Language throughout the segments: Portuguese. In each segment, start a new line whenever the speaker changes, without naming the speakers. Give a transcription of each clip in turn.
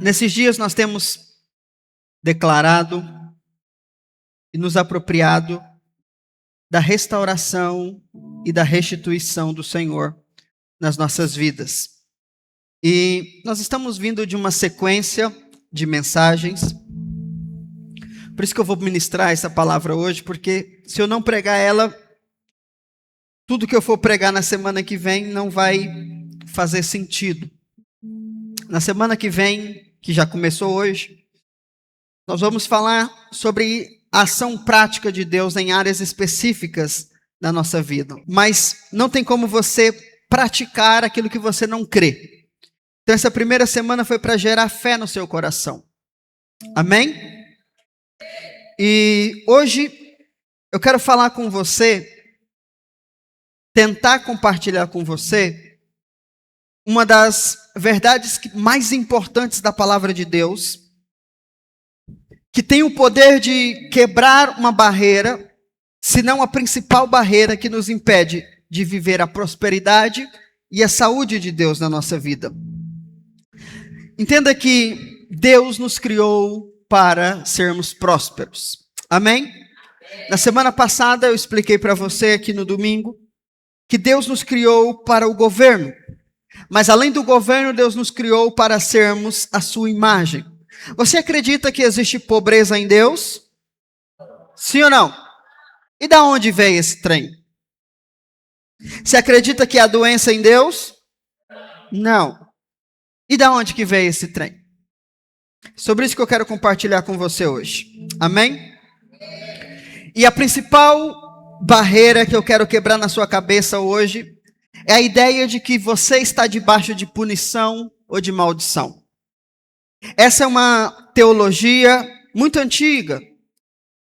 Nesses dias nós temos declarado e nos apropriado da restauração e da restituição do Senhor nas nossas vidas. E nós estamos vindo de uma sequência de mensagens. Por isso que eu vou ministrar essa palavra hoje, porque se eu não pregar ela, tudo que eu for pregar na semana que vem não vai fazer sentido. Na semana que vem, que já começou hoje, nós vamos falar sobre a ação prática de Deus em áreas específicas da nossa vida. Mas não tem como você praticar aquilo que você não crê. Então essa primeira semana foi para gerar fé no seu coração. Amém? E hoje eu quero falar com você, tentar compartilhar com você uma das verdades mais importantes da palavra de Deus, que tem o poder de quebrar uma barreira, se não a principal barreira que nos impede de viver a prosperidade e a saúde de Deus na nossa vida. Entenda que Deus nos criou para sermos prósperos. Amém? Na semana passada eu expliquei para você aqui no domingo que Deus nos criou para o governo. Mas além do governo, Deus nos criou para sermos a sua imagem. Você acredita que existe pobreza em Deus? Sim ou não? E da onde veio esse trem? Você acredita que há doença em Deus? Não. E da onde que veio esse trem? Sobre isso que eu quero compartilhar com você hoje. Amém? E a principal barreira que eu quero quebrar na sua cabeça hoje é a ideia de que você está debaixo de punição ou de maldição. Essa é uma teologia muito antiga,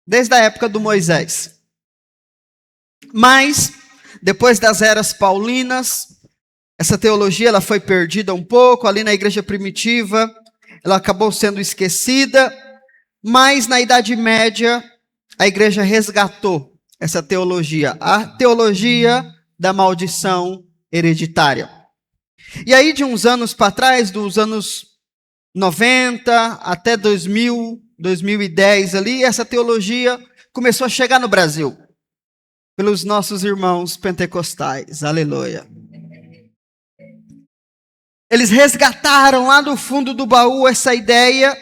desde a época do Moisés. Mas, depois das eras paulinas, essa teologia ela foi perdida um pouco, ali na igreja primitiva, ela acabou sendo esquecida, mas na Idade Média, a igreja resgatou essa teologia, a teologia da maldição hereditária. E aí, de uns anos para trás, dos anos 90 até 2000, 2010 ali, essa teologia começou a chegar no Brasil, pelos nossos irmãos pentecostais, aleluia. Eles resgataram lá do fundo do baú essa ideia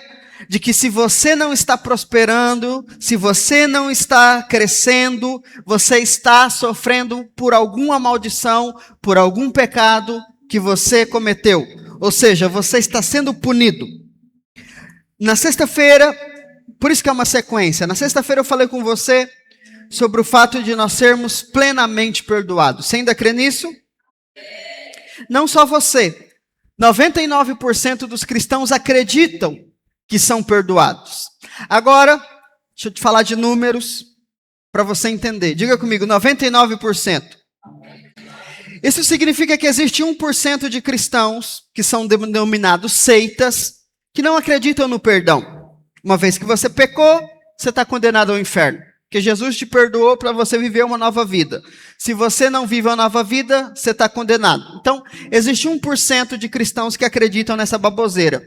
de que se você não está prosperando, se você não está crescendo, você está sofrendo por alguma maldição, por algum pecado que você cometeu. Ou seja, você está sendo punido. Na sexta-feira, por isso que é uma sequência, na sexta-feira eu falei com você sobre o fato de nós sermos plenamente perdoados. Você ainda crê nisso? Não só você. 99% dos cristãos acreditam que são perdoados. Agora, deixa eu te falar de números para você entender. Diga comigo, 99%. Isso significa que existe 1% de cristãos que são denominados seitas, que não acreditam no perdão. Uma vez que você pecou, você está condenado ao inferno. Porque Jesus te perdoou para você viver uma nova vida. Se você não vive uma nova vida, você está condenado. Então, existe 1% de cristãos que acreditam nessa baboseira,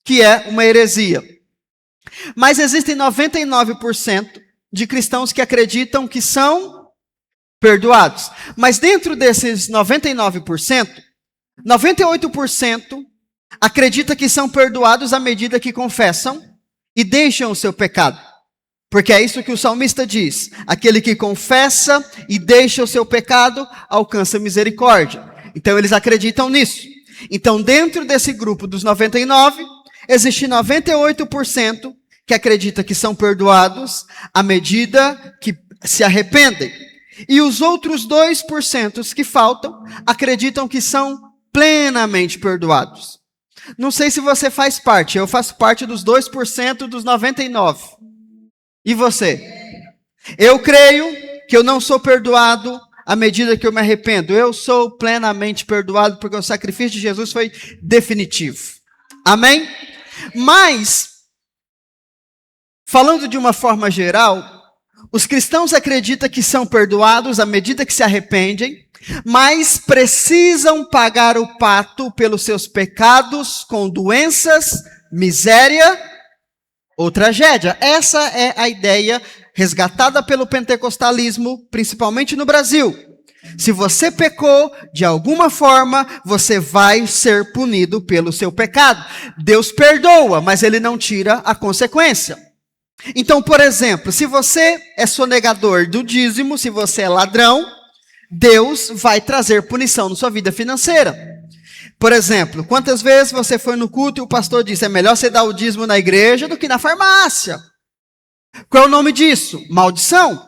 que é uma heresia. Mas existem 99% de cristãos que acreditam que são perdoados. Mas dentro desses 99%, 98% acredita que são perdoados à medida que confessam e deixam o seu pecado. Porque é isso que o salmista diz. Aquele que confessa e deixa o seu pecado, alcança misericórdia. Então eles acreditam nisso. Então dentro desse grupo dos 99, existe 98% que acredita que são perdoados à medida que se arrependem. E os outros 2% que faltam acreditam que são plenamente perdoados. Não sei se você faz parte, eu faço parte dos 2% dos 99%. E você? Eu creio que eu não sou perdoado à medida que eu me arrependo. Eu sou plenamente perdoado porque o sacrifício de Jesus foi definitivo. Amém? Mas, falando de uma forma geral, Os cristãos acreditam que são perdoados à medida que se arrependem, mas precisam pagar o pato pelos seus pecados com doenças, miséria ou tragédia. Essa é a ideia resgatada pelo pentecostalismo, principalmente no Brasil. Se você pecou, de alguma forma, você vai ser punido pelo seu pecado. Deus perdoa, mas ele não tira a consequência. Então, por exemplo, se você é sonegador do dízimo, se você é ladrão, Deus vai trazer punição na sua vida financeira. Por exemplo, quantas vezes você foi no culto e o pastor disse, é melhor você dar o dízimo na igreja do que na farmácia? Qual é o nome disso? Maldição.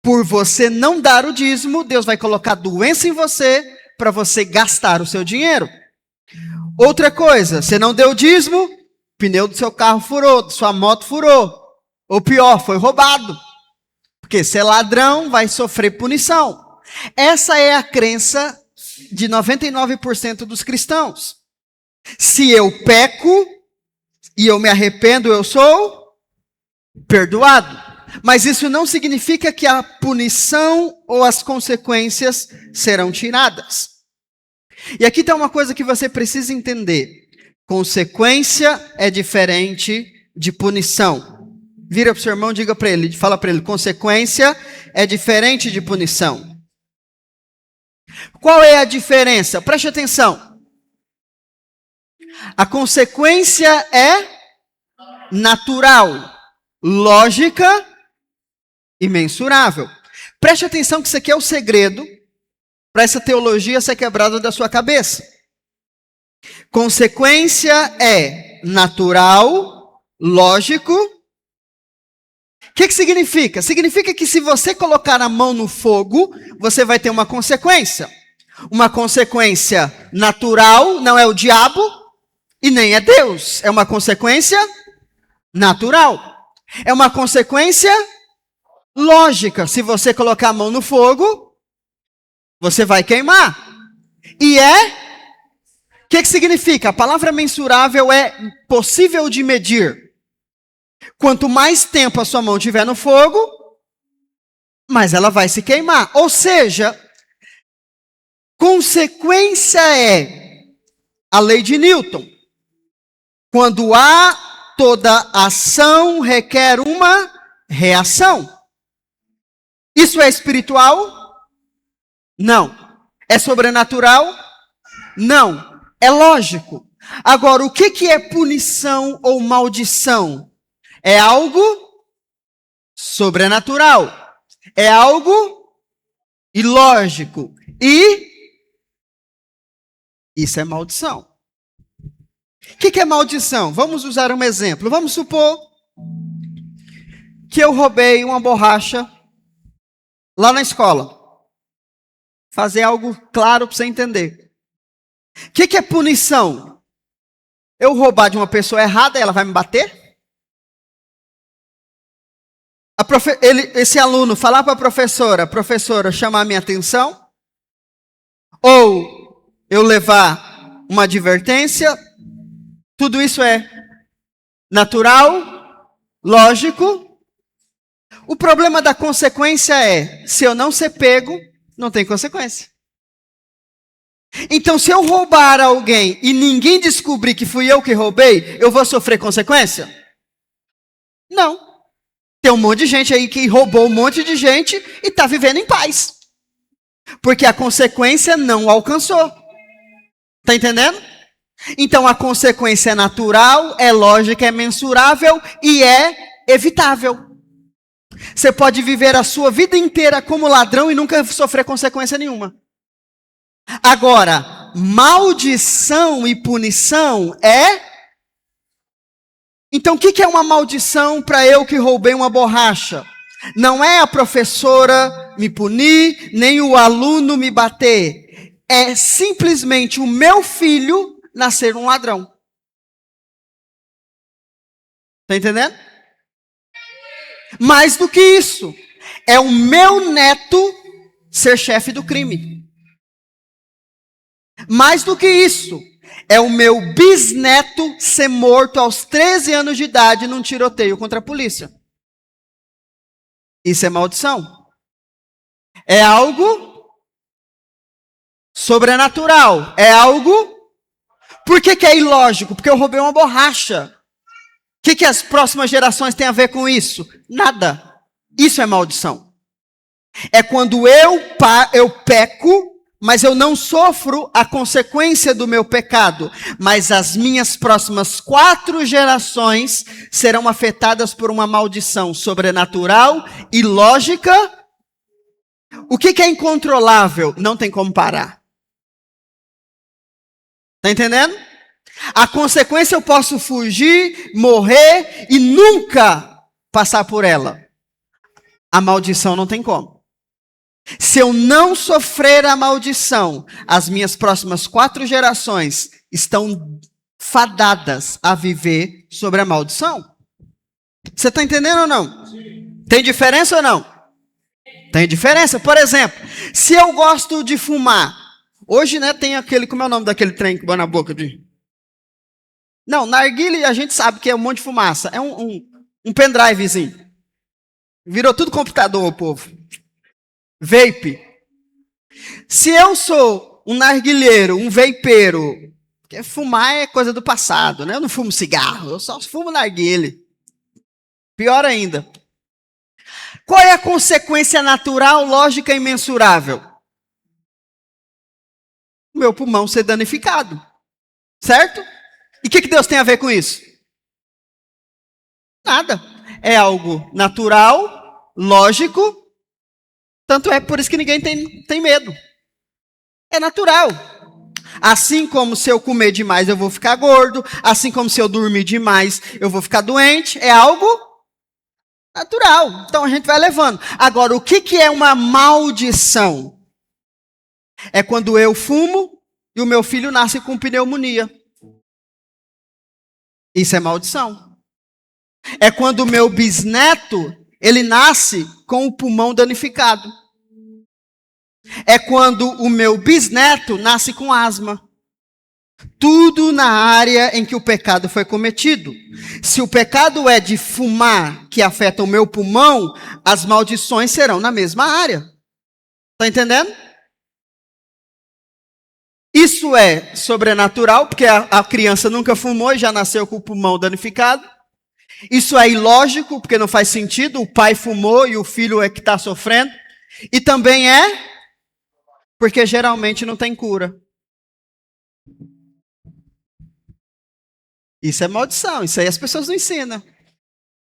Por você não dar o dízimo, Deus vai colocar doença em você para você gastar o seu dinheiro. Outra coisa, você não deu o dízimo, o pneu do seu carro furou, sua moto furou. Ou pior, foi roubado. Porque ser ladrão vai sofrer punição. Essa é a crença de 99% dos cristãos. Se eu peco e eu me arrependo, eu sou perdoado. Mas isso não significa que a punição ou as consequências serão tiradas. E aqui está uma coisa que você precisa entender. Consequência é diferente de punição. Vira para o seu irmão, diga para ele, fala para ele, consequência é diferente de punição. Qual é a diferença? Preste atenção. A consequência é natural, lógica e mensurável. Preste atenção que isso aqui é o segredo para essa teologia ser quebrada da sua cabeça. Consequência é natural, lógico. O que significa? Significa que se você colocar a mão no fogo, você vai ter uma consequência. Uma consequência natural, não é o diabo e nem é Deus. É uma consequência natural. É uma consequência lógica. Se você colocar a mão no fogo, você vai queimar. E o que significa? A palavra mensurável é possível de medir. Quanto mais tempo a sua mão estiver no fogo, mais ela vai se queimar. Ou seja, consequência é a lei de Newton. Quando há toda ação requer uma reação. Isso é espiritual? Não. É sobrenatural? Não. É lógico. Agora, o que é punição ou maldição? É algo sobrenatural. É algo ilógico. E isso é maldição. O que é maldição? Vamos usar um exemplo. Vamos supor que eu roubei uma borracha lá na escola. Fazer algo claro para você entender. O que é punição? Eu roubar de uma pessoa errada, ela vai me bater? Esse aluno falar para a professora chamar a minha atenção? Ou eu levar uma advertência? Tudo isso é natural, lógico. O problema da consequência é, se eu não ser pego, não tem consequência. Então, se eu roubar alguém e ninguém descobrir que fui eu que roubei, eu vou sofrer consequência? Não. Tem um monte de gente aí que roubou um monte de gente e está vivendo em paz. Porque a consequência não alcançou. Está entendendo? Então a consequência é natural, é lógica, é mensurável e é evitável. Você pode viver a sua vida inteira como ladrão e nunca sofrer consequência nenhuma. Agora, maldição e punição é... Então, o que é uma maldição para eu que roubei uma borracha? Não é a professora me punir, nem o aluno me bater. É simplesmente o meu filho nascer um ladrão. Está entendendo? Mais do que isso, é o meu neto ser chefe do crime. Mais do que isso, é o meu bisneto ser morto aos 13 anos de idade num tiroteio contra a polícia. Isso é maldição. É algo sobrenatural. É algo... Por que é ilógico? Porque eu roubei uma borracha. O que as próximas gerações têm a ver com isso? Nada. Isso é maldição. É quando eu peco, mas eu não sofro a consequência do meu pecado. Mas as minhas próximas 4 gerações serão afetadas por uma maldição sobrenatural, ilógica. O que é incontrolável? Não tem como parar. Está entendendo? A consequência eu posso fugir, morrer e nunca passar por ela. A maldição não tem como. Se eu não sofrer a maldição, as minhas próximas 4 gerações estão fadadas a viver sobre a maldição. Você está entendendo ou não? Tem diferença ou não? Tem diferença. Por exemplo, se eu gosto de fumar, hoje, né, tem aquele, como é o nome daquele trem que vai na boca de... Não, narguilé a gente sabe que é um monte de fumaça. É um pendrivezinho. Virou tudo computador, povo. Vape. Se eu sou um narguilheiro, um vapeiro, porque fumar é coisa do passado, né? Eu não fumo cigarro, eu só fumo narguilé. Pior ainda. Qual é a consequência natural, lógica e mensurável? O meu pulmão ser danificado. Certo? E o que Deus tem a ver com isso? Nada. É algo natural, lógico, tanto é por isso que ninguém tem medo. É natural. Assim como se eu comer demais eu vou ficar gordo, assim como se eu dormir demais eu vou ficar doente, é algo natural. Então a gente vai levando. Agora, o que é uma maldição? É quando eu fumo e o meu filho nasce com pneumonia. Isso é maldição. É quando o meu bisneto, ele nasce com o pulmão danificado. É quando o meu bisneto nasce com asma. Tudo na área em que o pecado foi cometido. Se o pecado é de fumar, que afeta o meu pulmão, as maldições serão na mesma área. Está entendendo? Isso é sobrenatural, porque a criança nunca fumou e já nasceu com o pulmão danificado. Isso é ilógico, porque não faz sentido. O pai fumou e o filho é que está sofrendo. E também é porque geralmente não tem cura. Isso é maldição. Isso aí as pessoas não ensinam.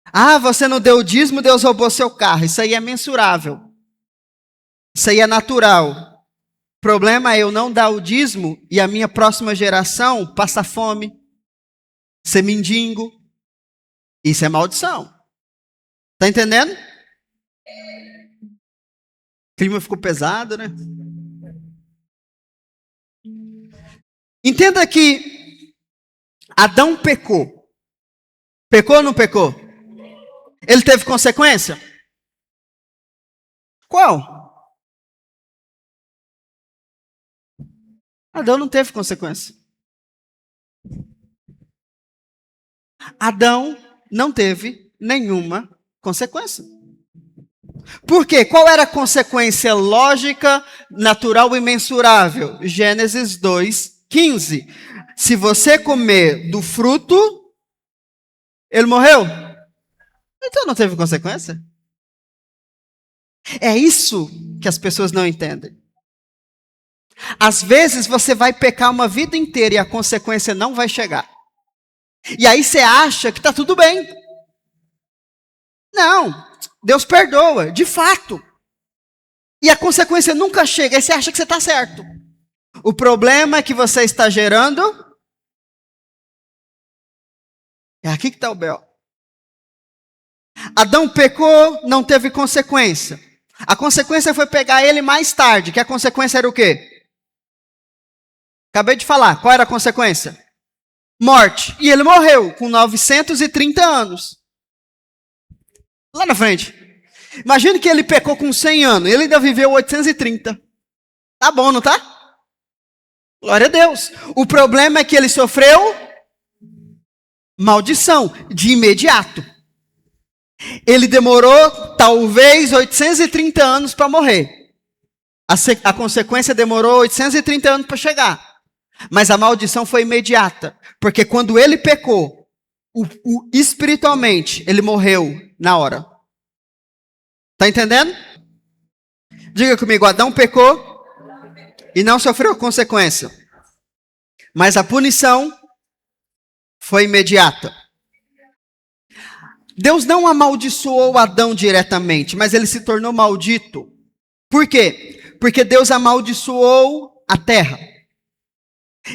Ah, você não deu o dízimo, Deus roubou seu carro. Isso aí é mensurável. Isso aí é natural. O problema é eu não dar o dízimo e a minha próxima geração passar fome, ser mendigo. Isso é maldição. Tá entendendo? O clima ficou pesado, né? Entenda que Adão pecou. Pecou ou não pecou? Ele teve consequência? Qual? Adão não teve consequência. Adão não teve nenhuma consequência. Por quê? Qual era a consequência lógica, natural e mensurável? Gênesis 2:15. Se você comer do fruto, ele morreu? Então não teve consequência. É isso que as pessoas não entendem. Às vezes você vai pecar uma vida inteira e a consequência não vai chegar. E aí você acha que está tudo bem. Não, Deus perdoa, de fato. E a consequência nunca chega, aí você acha que você está certo. O problema é que você está gerando... É aqui que está o B.O. Adão pecou, não teve consequência. A consequência foi pegar ele mais tarde, que a consequência era o quê? Acabei de falar, qual era a consequência? Morte. E ele morreu com 930 anos. Lá na frente. Imagine que ele pecou com 100 anos, ele ainda viveu 830. Tá bom, não tá? Glória a Deus. O problema é que ele sofreu maldição de imediato. Ele demorou talvez 830 anos para morrer. A consequência demorou 830 anos para chegar. Mas a maldição foi imediata. Porque quando ele pecou, espiritualmente, ele morreu na hora. Está entendendo? Diga comigo, Adão pecou e não sofreu consequência. Mas a punição foi imediata. Deus não amaldiçoou Adão diretamente, mas ele se tornou maldito. Por quê? Porque Deus amaldiçoou a terra.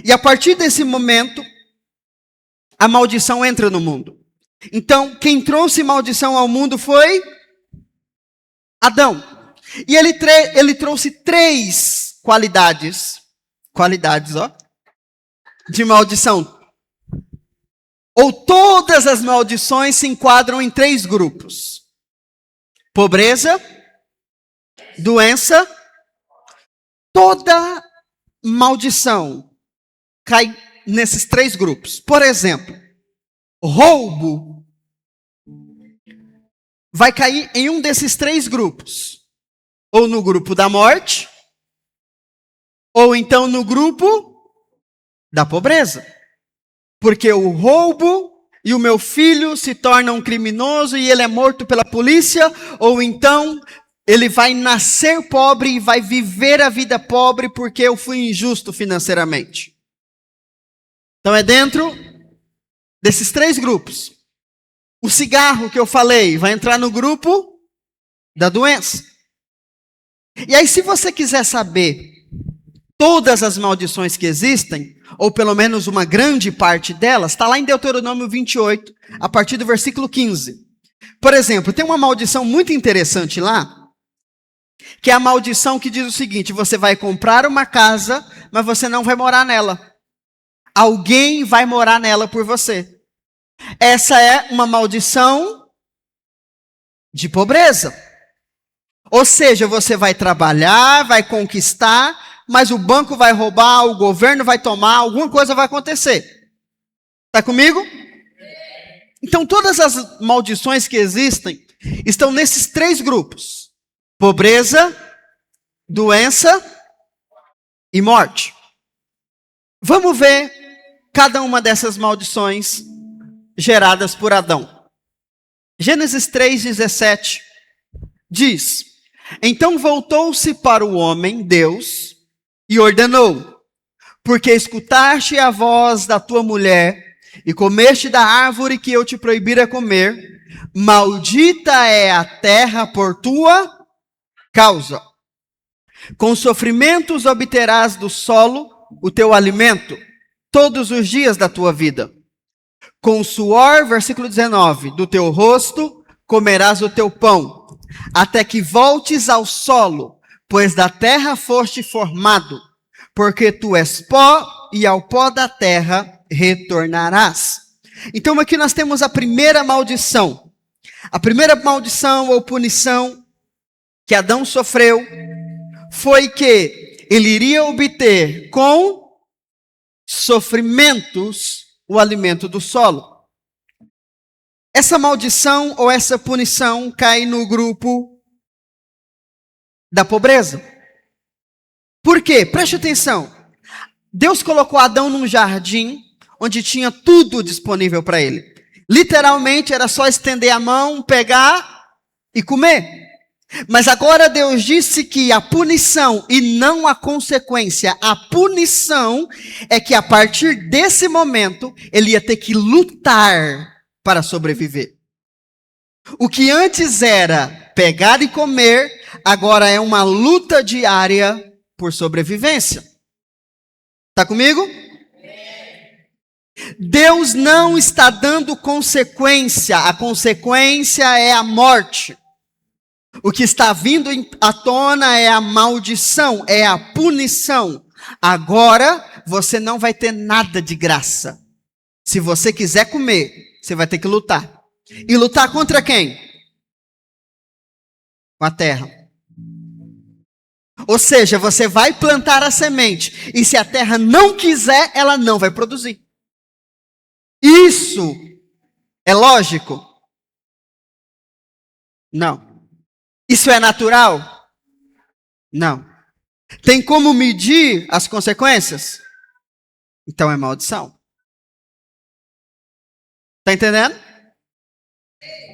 E a partir desse momento, a maldição entra no mundo. Então, quem trouxe maldição ao mundo foi Adão. E ele trouxe 3 qualidades, de maldição. Ou todas as maldições se enquadram em 3 grupos: pobreza, doença. Toda maldição cai nesses 3 grupos. Por exemplo, roubo vai cair em um desses 3 grupos. Ou no grupo da morte, ou então no grupo da pobreza. Porque o roubo e o meu filho se torna um criminoso e ele é morto pela polícia, ou então ele vai nascer pobre e vai viver a vida pobre porque eu fui injusto financeiramente. Então é dentro desses 3 grupos. O cigarro que eu falei vai entrar no grupo da doença. E aí, se você quiser saber todas as maldições que existem, ou pelo menos uma grande parte delas, está lá em Deuteronômio 28, a partir do versículo 15. Por exemplo, tem uma maldição muito interessante lá, que é a maldição que diz o seguinte: você vai comprar uma casa, mas você não vai morar nela. Alguém vai morar nela por você. Essa é uma maldição de pobreza. Ou seja, você vai trabalhar, vai conquistar, mas o banco vai roubar, o governo vai tomar, alguma coisa vai acontecer. Está comigo? Então, todas as maldições que existem estão nesses 3 grupos: pobreza, doença e morte. Vamos ver cada uma dessas maldições geradas por Adão. Gênesis 3:17 diz: então voltou-se para o homem, Deus, e ordenou: porque escutaste a voz da tua mulher e comeste da árvore que eu te proibira comer, maldita é a terra por tua causa. Com sofrimentos obterás do solo o teu alimento todos os dias da tua vida. Com suor, versículo 19, do teu rosto comerás o teu pão, até que voltes ao solo, pois da terra foste formado, porque tu és pó e ao pó da terra retornarás. Então aqui nós temos a primeira maldição. A primeira maldição ou punição que Adão sofreu foi que ele iria obter com sofrimentos o alimento do solo. Essa maldição ou essa punição cai no grupo da pobreza. Por quê? Preste atenção. Deus colocou Adão num jardim onde tinha tudo disponível para ele. Literalmente era só estender a mão, pegar e comer. Mas agora Deus disse que a punição e não a consequência, a punição é que a partir desse momento ele ia ter que lutar para sobreviver. O que antes era pegar e comer, agora é uma luta diária por sobrevivência. Está comigo? Deus não está dando consequência, a consequência é a morte. O que está vindo à tona é a maldição, é a punição. Agora você não vai ter nada de graça. Se você quiser comer, você vai ter que lutar. E lutar contra quem? Com a terra. Ou seja, você vai plantar a semente. E se a terra não quiser, ela não vai produzir. Isso é lógico? Não. Isso é natural? Não. Tem como medir as consequências? Então é maldição. Está entendendo?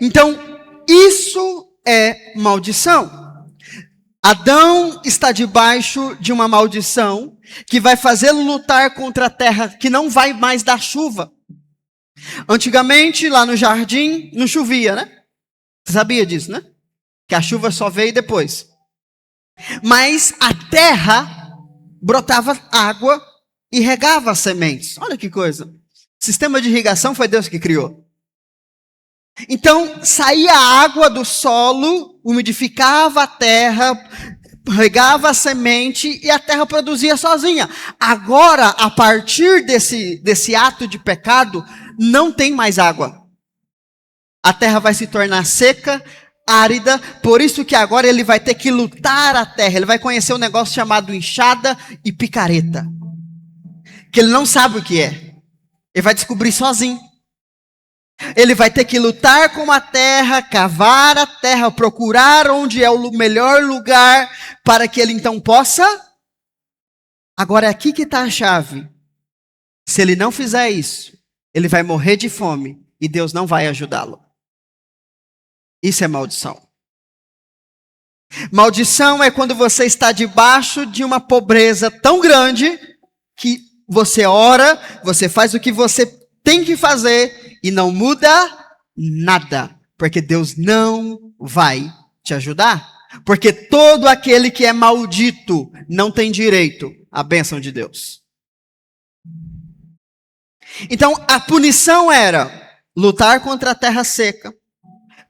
Então, isso é maldição. Adão está debaixo de uma maldição que vai fazê-lo lutar contra a terra que não vai mais dar chuva. Antigamente, lá no jardim, não chovia, né? Você sabia disso, né? Que a chuva só veio depois. Mas a terra brotava água e regava as sementes. Olha que coisa. Sistema de irrigação foi Deus que criou. Então, saía a água do solo, umidificava a terra, regava a semente e a terra produzia sozinha. Agora, a partir desse ato de pecado, não tem mais água. A terra vai se tornar seca, árida, por isso que agora ele vai ter que lutar a terra. Ele vai conhecer um negócio chamado enxada e picareta, que ele não sabe o que é. Ele vai descobrir sozinho. Ele vai ter que lutar com a terra, cavar a terra, procurar onde é o melhor lugar para que ele então possa. Agora é aqui que está a chave. Se ele não fizer isso, ele vai morrer de fome e Deus não vai ajudá-lo. Isso é maldição. Maldição é quando você está debaixo de uma pobreza tão grande que você ora, você faz o que você tem que fazer e não muda nada, porque Deus não vai te ajudar. Porque todo aquele que é maldito não tem direito à bênção de Deus. Então a punição era lutar contra a terra seca,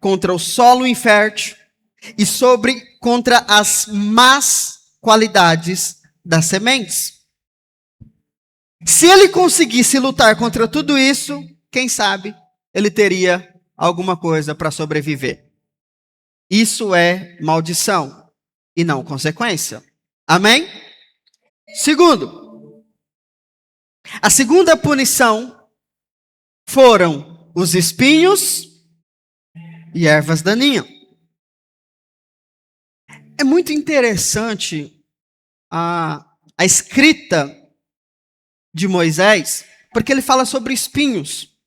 contra o solo infértil e contra as más qualidades das sementes. Se ele conseguisse lutar contra tudo isso, quem sabe ele teria alguma coisa para sobreviver. Isso é maldição e não consequência. Amém? Segundo, a segunda punição foram os espinhos e ervas daninhas. É muito interessante a escrita de Moisés, porque ele fala sobre espinhos.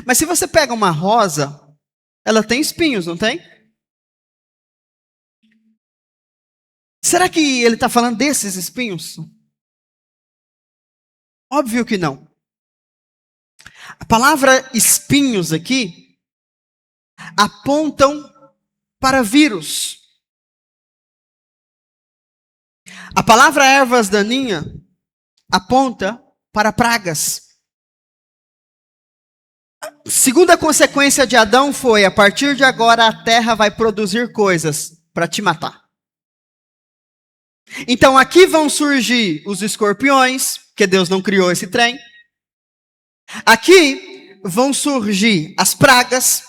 Mas se você pega uma rosa, ela tem espinhos, não tem? Será que ele está falando desses espinhos? Óbvio que não. A palavra espinhos aqui apontam para vírus. A palavra ervas daninhas aponta para pragas. Segunda consequência de Adão foi: a partir de agora a terra vai produzir coisas para te matar. Então aqui vão surgir os escorpiões, porque Deus não criou esse trem. Aqui vão surgir as pragas,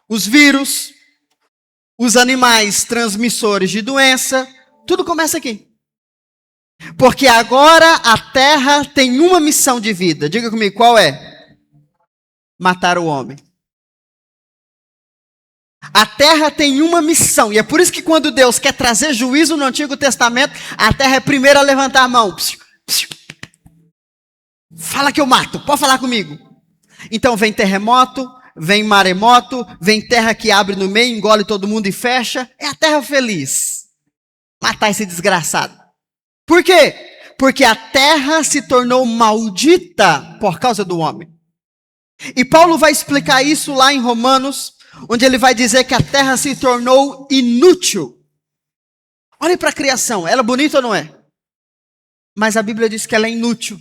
os vírus, os animais transmissores de doença. Tudo começa aqui. Porque agora a terra tem uma missão de vida. Diga comigo, qual é? Matar o homem. A terra tem uma missão. E é por isso que quando Deus quer trazer juízo no Antigo Testamento, a terra é a primeira a levantar a mão. Fala que eu mato. Pode falar comigo. Então vem terremoto, vem maremoto, vem terra que abre no meio, engole todo mundo e fecha. É a terra feliz. Matar esse desgraçado. Por quê? Porque a terra se tornou maldita por causa do homem. E Paulo vai explicar isso lá em Romanos, onde ele vai dizer que a terra se tornou inútil. Olhe para a criação, ela é bonita ou não é? Mas a Bíblia diz que ela é inútil.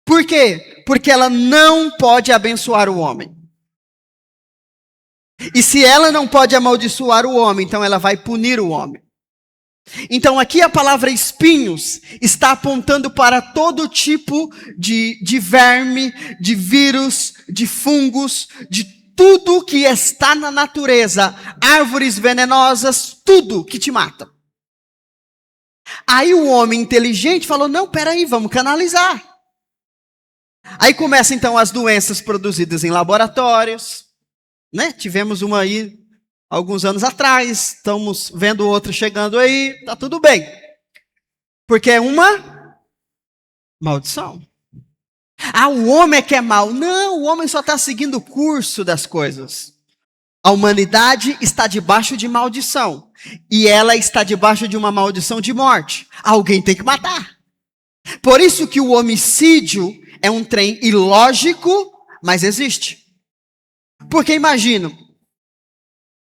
Por quê? Porque ela não pode abençoar o homem. E se ela não pode amaldiçoar o homem, então ela vai punir o homem. Então aqui a palavra espinhos está apontando para todo tipo de verme, de vírus, de fungos, de tudo que está na natureza, árvores venenosas, tudo que te mata. Aí o homem inteligente falou: não, peraí, vamos canalizar. Aí começam então as doenças produzidas em laboratórios, né? Tivemos uma aí alguns anos atrás, estamos vendo outro chegando aí, tá tudo bem. Porque é uma maldição. Ah, o homem é que é mau. Não, o homem só está seguindo o curso das coisas. A humanidade está debaixo de maldição. E ela está debaixo de uma maldição de morte. Alguém tem que matar. Por isso que o homicídio é um trem ilógico, mas existe. Porque imagino,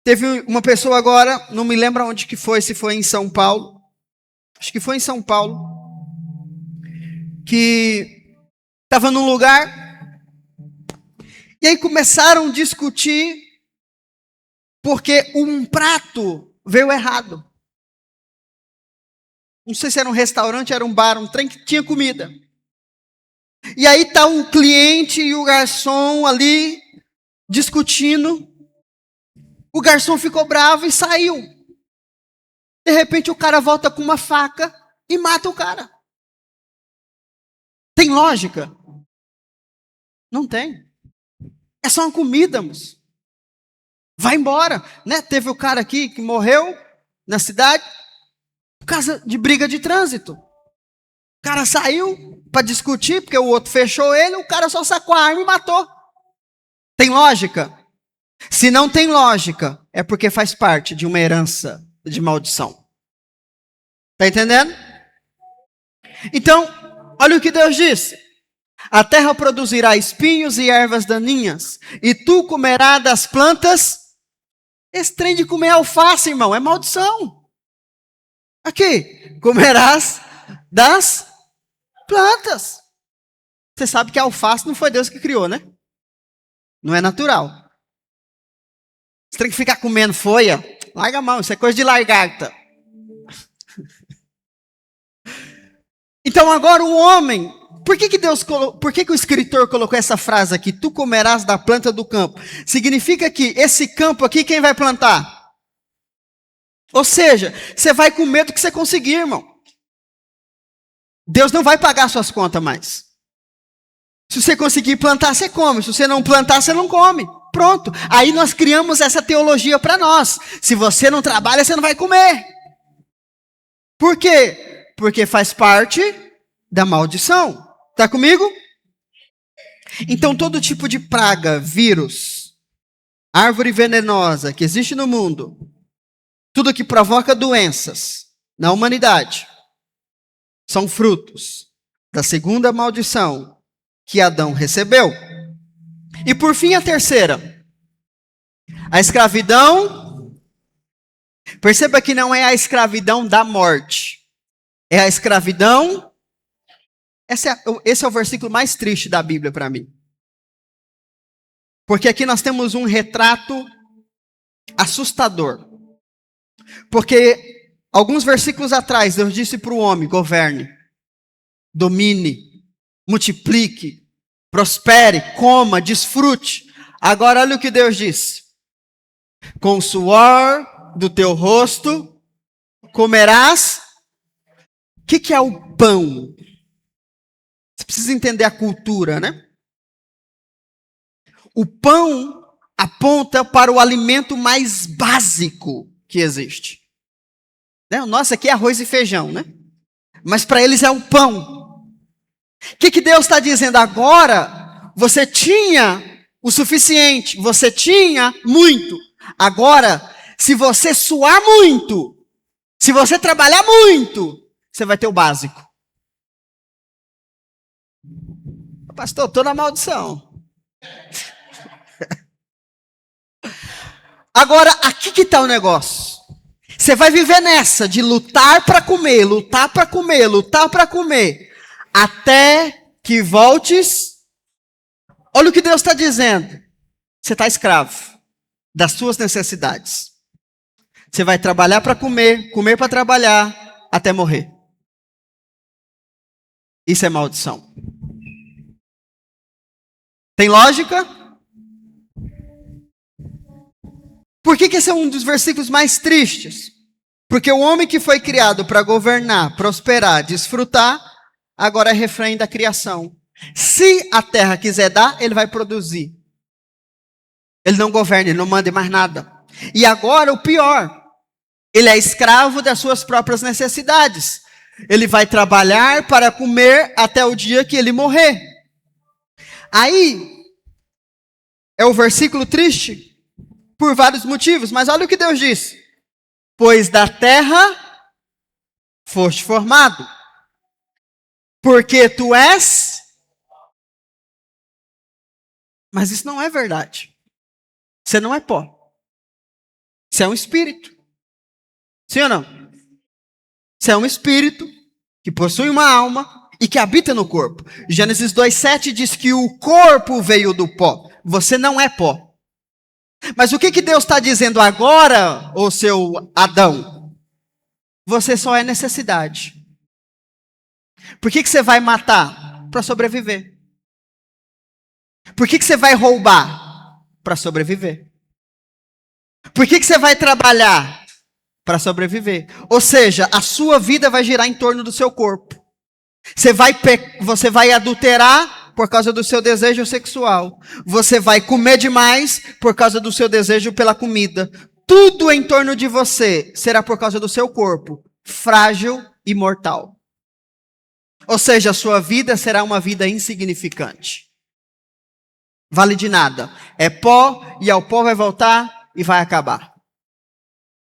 teve uma pessoa agora, não me lembro onde que foi, se foi em São Paulo. Acho que foi em São Paulo. Que estava num lugar. E aí começaram a discutir porque um prato veio errado. Não sei se era um restaurante, era um bar, um trem que tinha comida. E aí está o cliente e o garçom ali discutindo. O garçom ficou bravo e saiu. De repente o cara volta com uma faca e mata o cara. Tem lógica? Não tem. É só uma comida, moço. Vai embora, né? Teve o cara aqui que morreu na cidade por causa de briga de trânsito. O cara saiu para discutir porque o outro fechou ele, o cara só sacou a arma e matou. Tem lógica? Se não tem lógica, é porque faz parte de uma herança de maldição. Tá entendendo? Então, olha o que Deus disse. A terra produzirá espinhos e ervas daninhas, e tu comerás das plantas. Esse trem de comer alface, irmão, é maldição. Aqui, comerás das plantas. Você sabe que a alface não foi Deus que criou, né? Não é natural. Você tem que ficar comendo folha. Larga a mão, isso é coisa de lagarta. Então agora o homem, por que o escritor colocou essa frase aqui? Tu comerás da planta do campo. Significa que esse campo aqui, quem vai plantar? Ou seja, você vai comer do que você conseguir, irmão. Deus não vai pagar suas contas mais. Se você conseguir plantar, você come. Se você não plantar, você não come. Pronto. Aí nós criamos essa teologia para nós. Se você não trabalha, você não vai comer. Por quê? Porque faz parte da maldição. Está comigo? Então, todo tipo de praga, vírus, árvore venenosa que existe no mundo, tudo que provoca doenças na humanidade, são frutos da segunda maldição que Adão recebeu. E por fim, a terceira. A escravidão. Perceba que não é a escravidão da morte. É a escravidão. Esse é o versículo mais triste da Bíblia para mim. Porque aqui nós temos um retrato assustador. Porque alguns versículos atrás, Deus disse para o homem: governe, domine, multiplique, prospere, coma, desfrute. Agora olha o que Deus disse. Com o suor do teu rosto comerás. O que é o pão? Você precisa entender a cultura, né? O pão aponta para o alimento mais básico que existe. Né? O nosso aqui é arroz e feijão, né? Mas para eles é o pão. O que Deus está dizendo agora? Você tinha o suficiente, você tinha muito. Agora, se você suar muito, se você trabalhar muito, você vai ter o básico. Pastor, estou na maldição. Agora, aqui que está o negócio. Você vai viver nessa de lutar para comer, lutar para comer, lutar para comer, até que voltes. Olha o que Deus está dizendo. Você está escravo das suas necessidades. Você vai trabalhar para comer, comer para trabalhar, até morrer. Isso é maldição. Tem lógica? Por que esse é um dos versículos mais tristes? Porque o homem que foi criado para governar, prosperar, desfrutar, agora é refém da criação. Se a terra quiser dar, ele vai produzir. Ele não governa, ele não manda mais nada. E agora o pior, ele é escravo das suas próprias necessidades. Ele vai trabalhar para comer até o dia que ele morrer. Aí, é o versículo triste, por vários motivos, mas olha o que Deus diz. Pois da terra foste formado, porque tu és... Mas isso não é verdade. Você não é pó. Você é um espírito. Sim ou não? Você é um espírito que possui uma alma e que habita no corpo. Gênesis 2:7 diz que o corpo veio do pó. Você não é pó. Mas o que Deus está dizendo agora, ô seu Adão? Você só é necessidade. Por que você vai matar? Para sobreviver. Por que você vai roubar? Para sobreviver. Por que você vai trabalhar? Para sobreviver. Ou seja, a sua vida vai girar em torno do seu corpo. Você vai adulterar por causa do seu desejo sexual. Você vai comer demais por causa do seu desejo pela comida. Tudo em torno de você será por causa do seu corpo, frágil e mortal. Ou seja, a sua vida será uma vida insignificante. Vale de nada. É pó e ao pó vai voltar e vai acabar.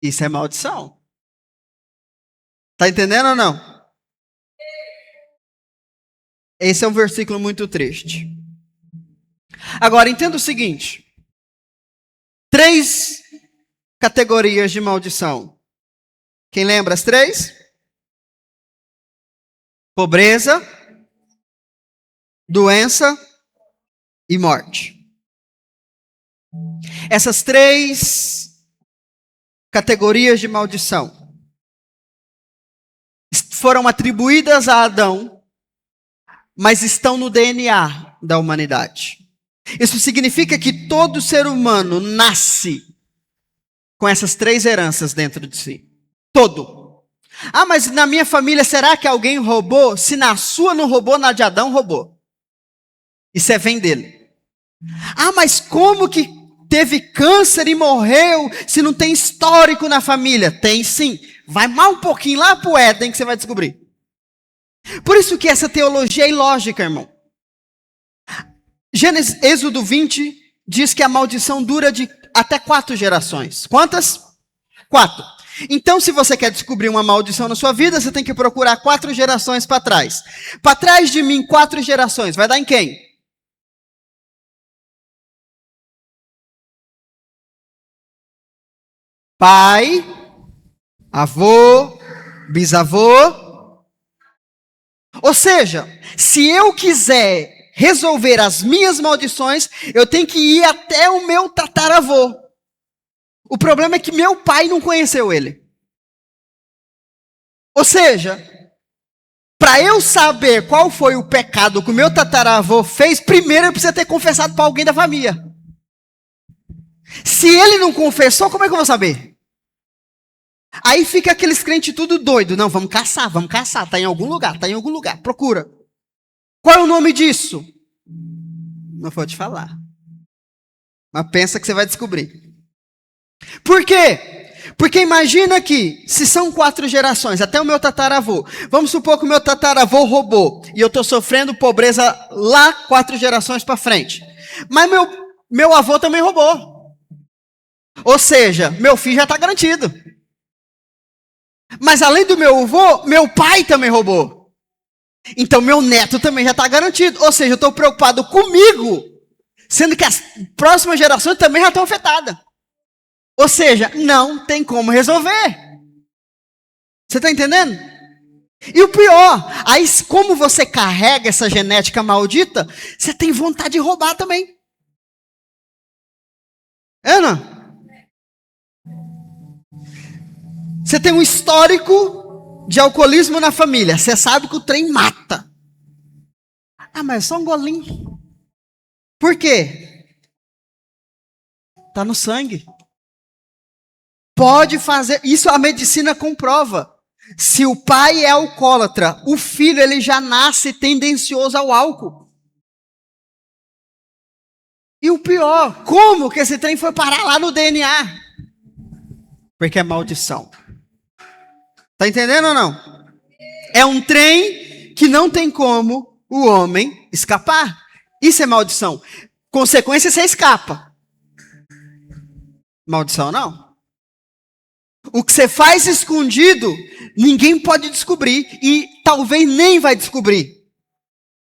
Isso é maldição. Está entendendo ou não? Esse é um versículo muito triste. Agora, entenda o seguinte. 3 categorias de maldição. Quem lembra as 3? Pobreza, doença e morte. Essas 3 categorias de maldição foram atribuídas a Adão, mas estão no DNA da humanidade. Isso significa que todo ser humano nasce com essas 3 heranças dentro de si. Todo. Ah, mas na minha família, será que alguém roubou? Se na sua não roubou, na de Adão roubou. Isso vem dele. Ah, mas como que teve câncer e morreu se não tem histórico na família? Tem sim. Vai mais um pouquinho lá pro Éden que você vai descobrir. Por isso que essa teologia é ilógica, irmão. Êxodo 20 diz que a maldição dura de até 4 gerações. Quantas? 4. Então, se você quer descobrir uma maldição na sua vida, você tem que procurar 4 gerações para trás. Para trás de mim, 4 gerações. Vai dar em quem? Pai, avô, bisavô. Ou seja, se eu quiser resolver as minhas maldições, eu tenho que ir até o meu tataravô. O problema é que meu pai não conheceu ele. Ou seja, para eu saber qual foi o pecado que o meu tataravô fez, primeiro eu preciso ter confessado para alguém da família. Se ele não confessou, como é que eu vou saber? Aí fica aqueles crentes tudo doido. Não, vamos caçar. Está em algum lugar, procura. Qual é o nome disso? Não vou te falar. Mas pensa que você vai descobrir. Por quê? Porque imagina que, se são 4 gerações, até o meu tataravô, vamos supor que o meu tataravô roubou, e eu estou sofrendo pobreza lá 4 gerações para frente. Mas meu avô também roubou. Ou seja, meu filho já está garantido. Mas além do meu avô, meu pai também roubou. Então meu neto também já está garantido. Ou seja, eu estou preocupado comigo, sendo que as próximas gerações também já estão afetadas. Ou seja, não tem como resolver. Você está entendendo? E o pior, aí como você carrega essa genética maldita, você tem vontade de roubar também. É, não? Você tem um histórico de alcoolismo na família. Você sabe que o trem mata. Ah, mas é só um golinho. Por quê? Está no sangue. Pode fazer. Isso a medicina comprova. Se o pai é alcoólatra, o filho ele já nasce tendencioso ao álcool. E o pior, como que esse trem foi parar lá no DNA? Porque é maldição. Tá entendendo ou não? É um trem que não tem como o homem escapar. Isso é maldição. Consequência, você escapa. Maldição não. O que você faz escondido, ninguém pode descobrir e talvez nem vai descobrir.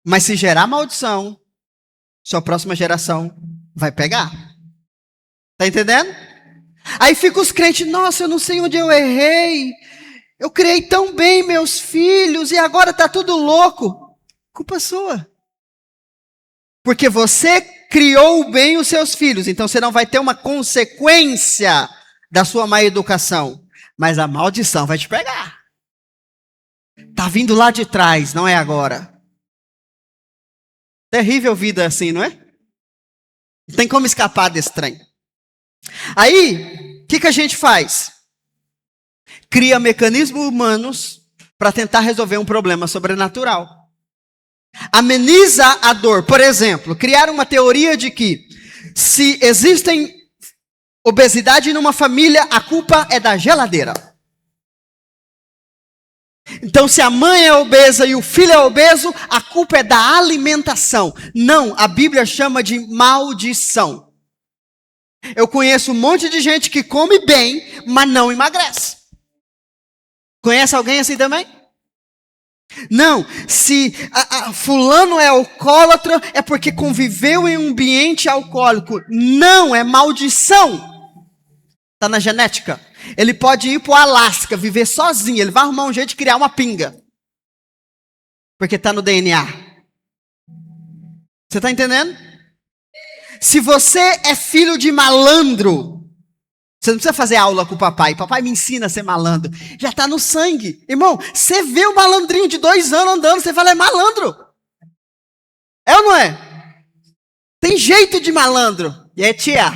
Mas se gerar maldição, sua próxima geração vai pegar. Tá entendendo? Aí fica os crentes, nossa, eu não sei onde eu errei. Eu criei tão bem meus filhos e agora tá tudo louco. Culpa sua. Porque você criou bem os seus filhos, então você não vai ter uma consequência da sua má educação. Mas a maldição vai te pegar. Tá vindo lá de trás, não é agora. Terrível vida assim, não é? Não tem como escapar desse trem. Aí, o que a gente faz? Cria mecanismos humanos para tentar resolver um problema sobrenatural. Ameniza a dor. Por exemplo, criar uma teoria de que se existem obesidade numa família, a culpa é da geladeira. Então, se a mãe é obesa e o filho é obeso, a culpa é da alimentação. Não, a Bíblia chama de maldição. Eu conheço um monte de gente que come bem, mas não emagrece. Conhece alguém assim também? Não, se fulano é alcoólatra, é porque conviveu em um ambiente alcoólico. Não, é maldição. Está na genética. Ele pode ir para o Alasca, viver sozinho. Ele vai arrumar um jeito de criar uma pinga. Porque está no DNA. Você está entendendo? Se você é filho de malandro, você não precisa fazer aula com o papai. Papai me ensina a ser malandro. Já está no sangue. Irmão, você vê o malandrinho de 2 anos andando, você fala, é malandro. É ou não é? Tem jeito de malandro. E é tia.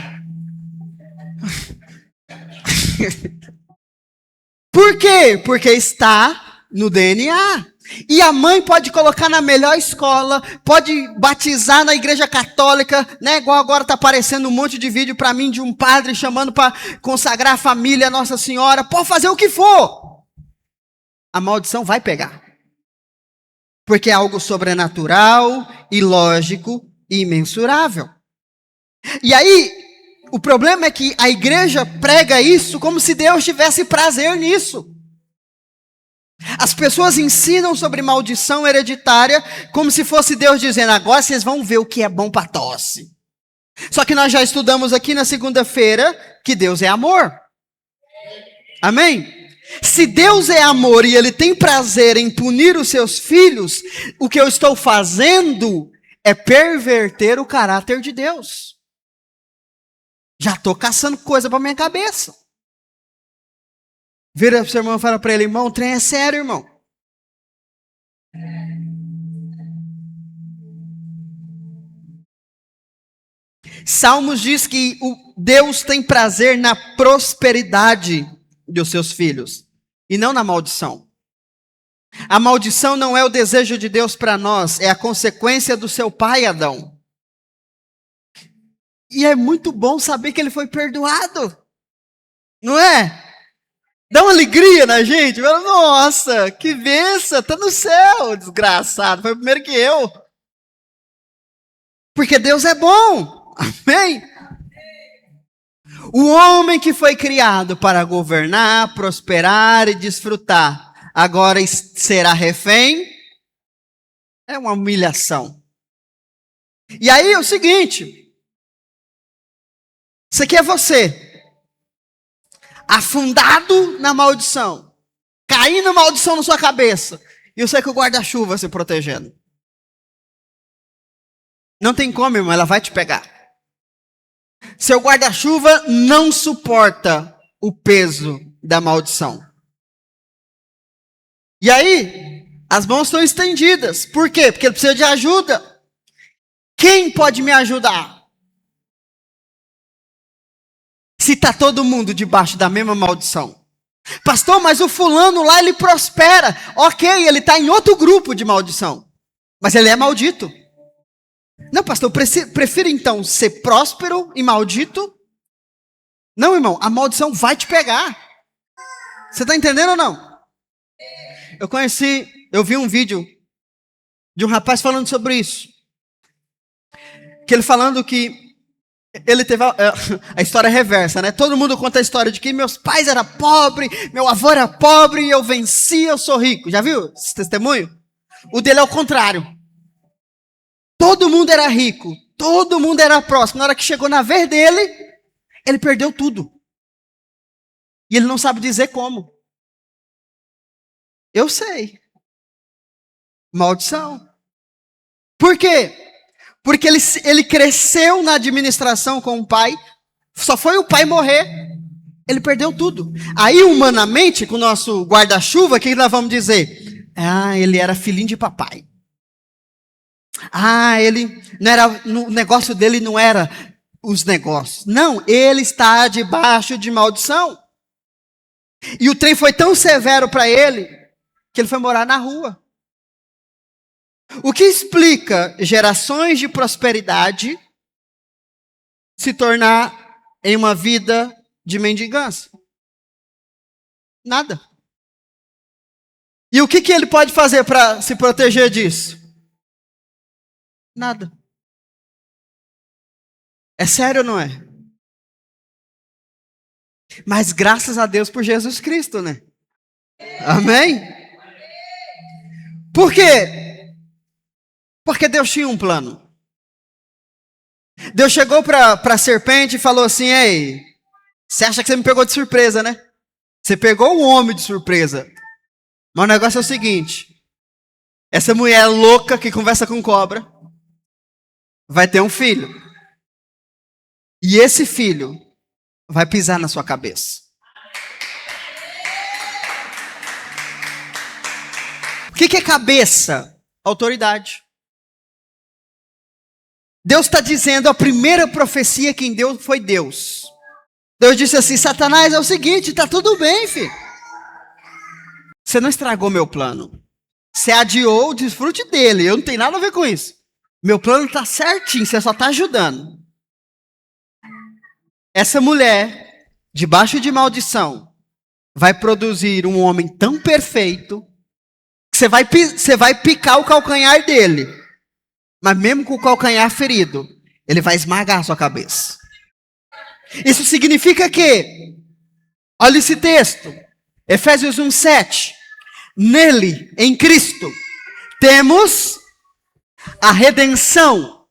Por quê? Porque está no DNA. E a mãe pode colocar na melhor escola, pode batizar na igreja católica, né? Igual agora está aparecendo um monte de vídeo para mim de um padre chamando para consagrar a família, Nossa Senhora. Pode fazer o que for. A maldição vai pegar. Porque é algo sobrenatural, ilógico e imensurável. E aí, o problema é que a igreja prega isso como se Deus tivesse prazer nisso. As pessoas ensinam sobre maldição hereditária como se fosse Deus dizendo, agora vocês vão ver o que é bom para tosse. Só que nós já estudamos aqui na segunda-feira que Deus é amor. Amém? Se Deus é amor e Ele tem prazer em punir os seus filhos, o que eu estou fazendo é perverter o caráter de Deus. Já estou caçando coisa para minha cabeça. Vira para o seu irmão e fala para ele, irmão, o trem é sério, irmão. Salmos diz que Deus tem prazer na prosperidade dos seus filhos e não na maldição. A maldição não é o desejo de Deus para nós, é a consequência do seu pai Adão. E é muito bom saber que ele foi perdoado. Não é? Dá uma alegria na gente. Nossa, que bênção, tá no céu, desgraçado. Foi primeiro que eu. Porque Deus é bom. Amém? O homem que foi criado para governar, prosperar e desfrutar, agora será refém? É uma humilhação. E aí é o seguinte. Isso aqui é você. Afundado na maldição. Caindo maldição na sua cabeça. E eu sei que o guarda-chuva se protegendo. Não tem como, irmão, ela vai te pegar. Seu guarda-chuva não suporta o peso da maldição. E aí, as mãos estão estendidas. Por quê? Porque ele precisa de ajuda. Quem pode me ajudar? Se está todo mundo debaixo da mesma maldição. Pastor, mas o fulano lá, ele prospera. Ok, ele está em outro grupo de maldição. Mas ele é maldito. Não, pastor, prefiro então ser próspero e maldito? Não, irmão, a maldição vai te pegar. Você está entendendo ou não? Eu vi um vídeo de um rapaz falando sobre isso. Que ele falando que ele teve a história reversa, né? Todo mundo conta a história de que meus pais eram pobres, meu avô era pobre e eu venci, eu sou rico. Já viu esse testemunho? O dele é o contrário. Todo mundo era rico, todo mundo era próximo. Na hora que chegou na vez dele, ele perdeu tudo. E ele não sabe dizer como. Eu sei. Maldição. Por quê? Porque ele cresceu na administração com o pai, só foi o pai morrer, ele perdeu tudo. Aí, humanamente, com o nosso guarda-chuva, o que nós vamos dizer? Ah, ele era filhinho de papai. Ah, ele não era, o negócio dele não era os negócios. Não, ele está debaixo de maldição. E o trem foi tão severo para ele, que ele foi morar na rua. O que explica gerações de prosperidade se tornar em uma vida de mendigância? Nada. E o que ele pode fazer para se proteger disso? Nada. É sério ou não é? Mas graças a Deus por Jesus Cristo, né? Amém? Por quê? Porque Deus tinha um plano. Deus chegou para a serpente e falou assim: ei, você acha que você me pegou de surpresa, né? Você pegou o homem de surpresa. Mas o negócio é o seguinte: essa mulher louca que conversa com cobra vai ter um filho. E esse filho vai pisar na sua cabeça. O que é cabeça? Autoridade. Deus está dizendo, a primeira profecia quem deu foi Deus. Deus disse assim: Satanás, é o seguinte, está tudo bem, filho. Você não estragou meu plano. Você adiou o desfrute dele, eu não tenho nada a ver com isso. Meu plano está certinho, você só está ajudando. Essa mulher, debaixo de maldição, vai produzir um homem tão perfeito, que você vai picar o calcanhar dele. Mas mesmo com o calcanhar ferido, ele vai esmagar a sua cabeça. Isso significa que, olha esse texto, Efésios 1:7. Nele, em Cristo, temos a redenção,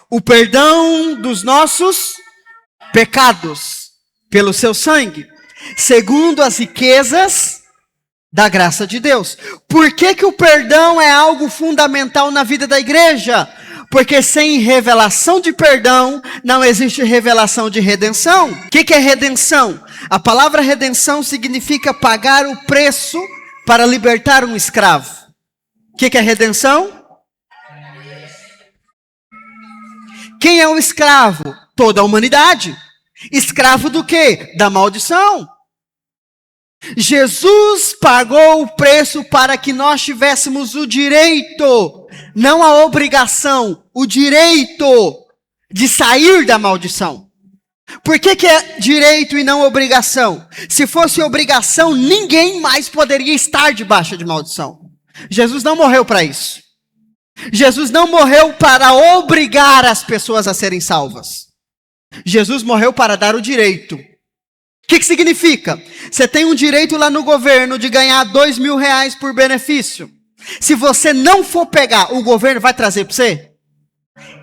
o perdão dos nossos pecados, pelo seu sangue, segundo as riquezas da graça de Deus. Por que o perdão é algo fundamental na vida da igreja? Porque sem revelação de perdão, não existe revelação de redenção. O que é redenção? A palavra redenção significa pagar o preço para libertar um escravo. O que é redenção? Quem é o escravo? Toda a humanidade. Escravo do quê? Da maldição. Jesus pagou o preço para que nós tivéssemos o direito, não a obrigação, o direito de sair da maldição. Por que é direito e não obrigação? Se fosse obrigação, ninguém mais poderia estar debaixo de maldição. Jesus não morreu para isso. Jesus não morreu para obrigar as pessoas a serem salvas. Jesus morreu para dar o direito. O que significa? Você tem um direito lá no governo de ganhar R$2.000 por benefício. Se você não for pegar, o governo vai trazer para você?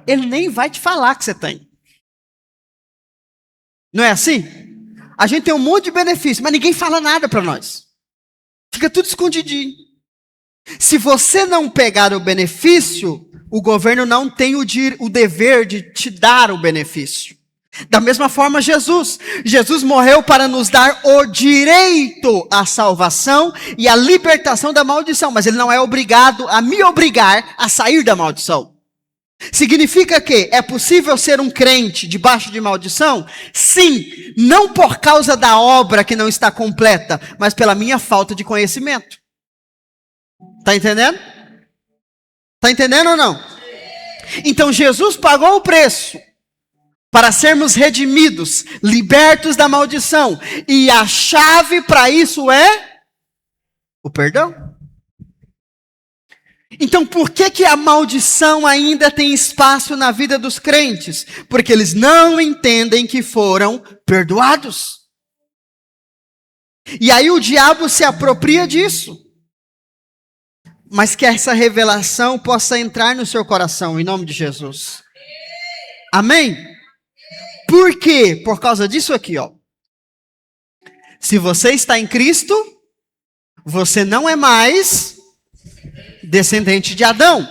Ele nem vai te falar que você tem. Não é assim? A gente tem um monte de benefício, mas ninguém fala nada para nós. Fica tudo escondidinho. Se você não pegar o benefício, o governo não tem o dever de te dar o benefício. Da mesma forma, Jesus morreu para nos dar o direito à salvação e à libertação da maldição, mas ele não é obrigado a me obrigar a sair da maldição. Significa que é possível ser um crente debaixo de maldição? Sim, não por causa da obra que não está completa, mas pela minha falta de conhecimento. Está entendendo? Está entendendo ou não? Então Jesus pagou o preço para sermos redimidos, libertos da maldição. E a chave para isso é o perdão. Então, por que a maldição ainda tem espaço na vida dos crentes? Porque eles não entendem que foram perdoados. E aí o diabo se apropria disso. Mas que essa revelação possa entrar no seu coração, em nome de Jesus. Amém? Por quê? Por causa disso aqui, ó. Se você está em Cristo, você não é mais descendente de Adão.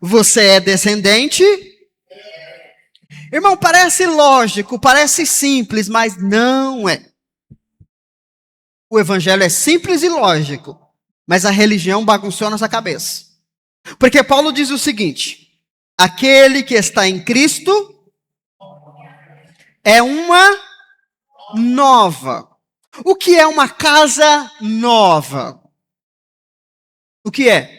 Você é descendente. Irmão, parece lógico, parece simples, mas não é. O evangelho é simples e lógico, mas a religião bagunçou nossa cabeça. Porque Paulo diz o seguinte: aquele que está em Cristo é uma nova. O que é uma casa nova? O que é?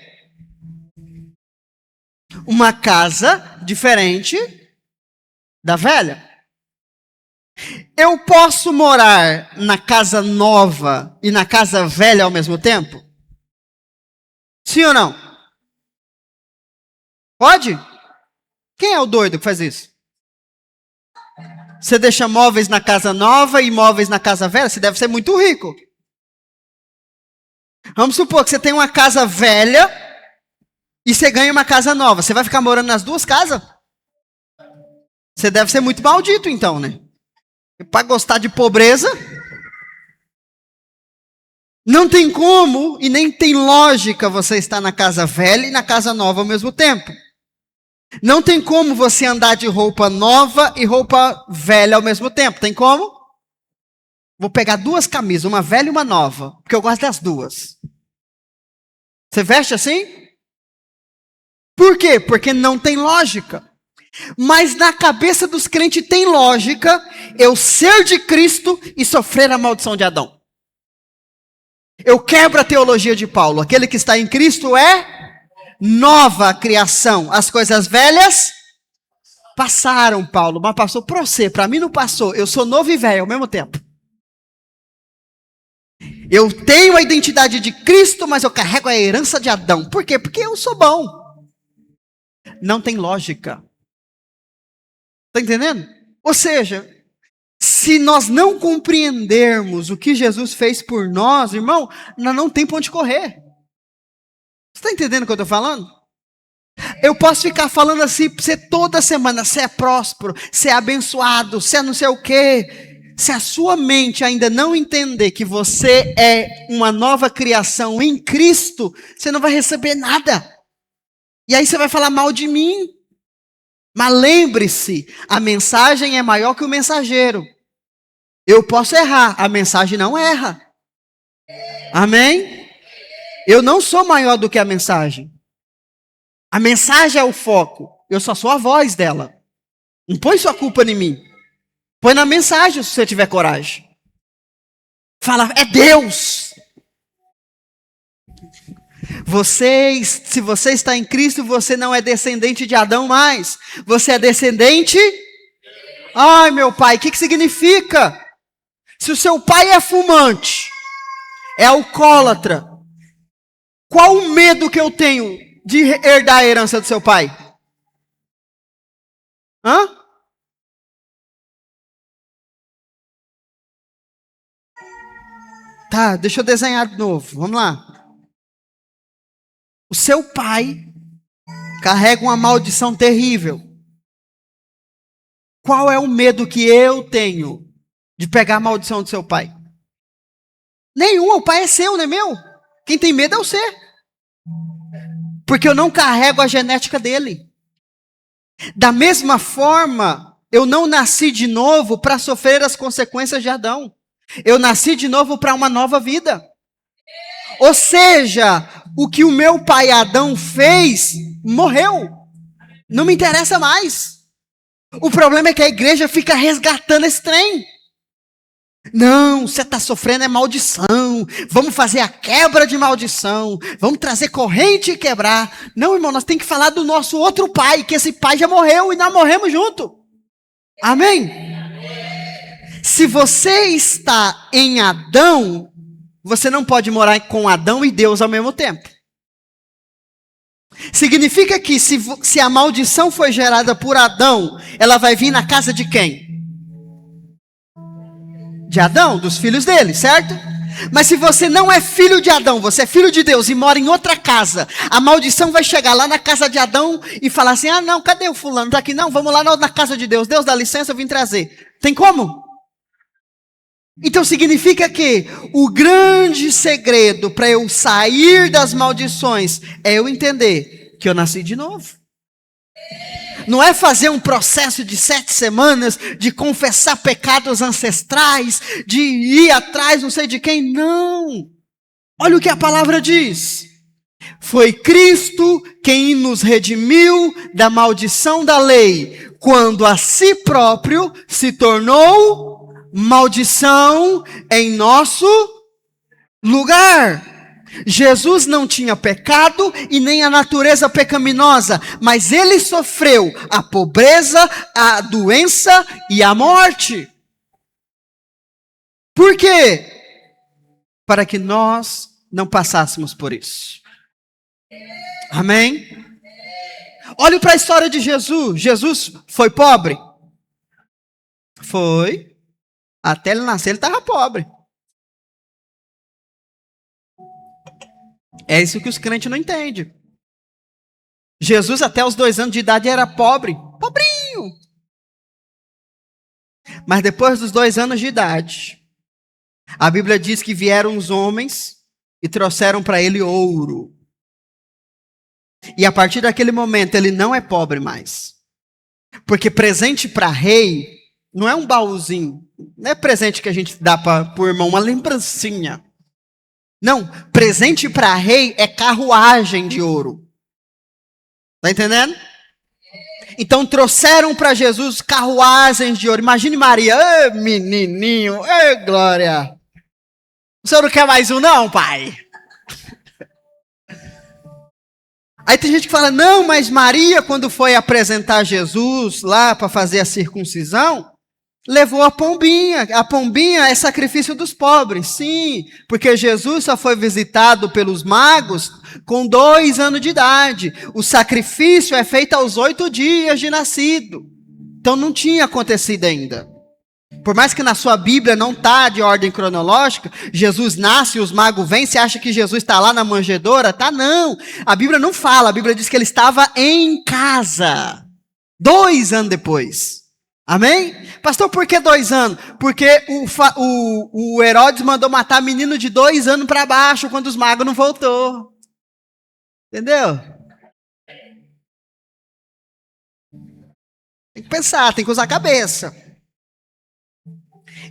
Uma casa diferente da velha. Eu posso morar na casa nova e na casa velha ao mesmo tempo? Sim ou não? Pode? Quem é o doido que faz isso? Você deixa móveis na casa nova e móveis na casa velha? Você deve ser muito rico. Vamos supor que você tem uma casa velha e você ganha uma casa nova. Você vai ficar morando nas duas casas? Você deve ser muito maldito então, né? Para gostar de pobreza, não tem como e nem tem lógica você estar na casa velha e na casa nova ao mesmo tempo. Não tem como você andar de roupa nova e roupa velha ao mesmo tempo. Tem como? Vou pegar duas camisas, uma velha e uma nova, porque eu gosto das duas. Você veste assim? Por quê? Porque não tem lógica. Mas na cabeça dos crentes tem lógica eu ser de Cristo e sofrer a maldição de Adão. Eu quebro a teologia de Paulo. Aquele que está em Cristo é nova criação. As coisas velhas passaram, Paulo. Mas passou para você, para mim não passou. Eu sou novo e velho ao mesmo tempo. Eu tenho a identidade de Cristo, mas eu carrego a herança de Adão. Por quê? Porque eu sou bom. Não tem lógica. Está entendendo? Ou seja, se nós não compreendermos o que Jesus fez por nós, irmão, nós não tem para onde correr. Você está entendendo o que eu estou falando? Eu posso ficar falando assim para você toda semana, você é próspero, você é abençoado, você é não sei o quê. Se a sua mente ainda não entender que você é uma nova criação em Cristo, você não vai receber nada. E aí você vai falar mal de mim. Mas lembre-se, a mensagem é maior que o mensageiro. Eu posso errar, a mensagem não erra. Amém? Eu não sou maior do que a mensagem. A mensagem é o foco. Eu só sou a voz dela. Não põe sua culpa em mim. Põe na mensagem se você tiver coragem. Fala, é Deus. Se você está em Cristo, você não é descendente de Adão mais. Você é descendente... Ai, meu pai, o que significa? Se o seu pai é fumante, é alcoólatra, qual o medo que eu tenho de herdar a herança do seu pai? Hã? Tá, deixa eu desenhar de novo. Vamos lá. O seu pai carrega uma maldição terrível. Qual é o medo que eu tenho de pegar a maldição do seu pai? Nenhum, o pai é seu, não é meu. Quem tem medo é você. Porque eu não carrego a genética dele. Da mesma forma, eu não nasci de novo para sofrer as consequências de Adão. Eu nasci de novo para uma nova vida. Ou seja, o que o meu pai Adão fez, morreu. Não me interessa mais. O problema é que a igreja fica resgatando esse trem. Não, você está sofrendo é maldição. Vamos fazer a quebra de maldição. Vamos trazer corrente e quebrar. Não, irmão, nós temos que falar do nosso outro pai, que esse pai já morreu e nós morremos junto. Amém? Se você está em Adão, você não pode morar com Adão e Deus ao mesmo tempo. Significa que se a maldição foi gerada por Adão, ela vai vir na casa de quem? De Adão, dos filhos dele, certo? Mas se você não é filho de Adão, você é filho de Deus e mora em outra casa, a maldição vai chegar lá na casa de Adão e falar assim: ah não, cadê o fulano? Tá aqui, não, vamos lá na casa de Deus. Deus dá licença, eu vim trazer. Tem como? Então significa que o grande segredo para eu sair das maldições é eu entender que eu nasci de novo. Não é fazer um processo de 7 semanas, de confessar pecados ancestrais, de ir atrás não sei de quem, não. Olha o que a palavra diz. Foi Cristo quem nos redimiu da maldição da lei, quando a si próprio se tornou maldição em nosso lugar. Jesus não tinha pecado e nem a natureza pecaminosa, mas ele sofreu a pobreza, a doença e a morte. Por quê? Para que nós não passássemos por isso. Amém? Olhe para a história de Jesus. Jesus foi pobre? Foi. Até ele nascer ele estava pobre. É isso que os crentes não entendem. Jesus até os 2 anos de idade era pobre. Pobrinho. Mas depois dos 2 anos de idade, a Bíblia diz que vieram os homens e trouxeram para ele ouro. E a partir daquele momento ele não é pobre mais. Porque presente para rei não é um baúzinho. Não é presente que a gente dá para o irmão, uma lembrancinha. Não, presente para rei é carruagem de ouro. Está entendendo? Então trouxeram para Jesus carruagens de ouro. Imagine Maria, ô menininho, ô glória. O senhor não quer mais um não, pai? Aí tem gente que fala, não, mas Maria quando foi apresentar Jesus lá para fazer a circuncisão, levou a pombinha. A pombinha é sacrifício dos pobres. Sim, porque Jesus só foi visitado pelos magos com 2 anos de idade. O sacrifício é feito aos 8 dias de nascido. Então não tinha acontecido ainda. Por mais que na sua Bíblia não está de ordem cronológica, Jesus nasce e os magos vêm, você acha que Jesus está lá na manjedoura? Tá não. A Bíblia não fala, a Bíblia diz que ele estava em casa. 2 anos depois. Amém? Pastor, por que 2 anos? Porque o Herodes mandou matar menino de 2 anos para baixo quando os magos não voltou. Entendeu? Tem que pensar, tem que usar a cabeça.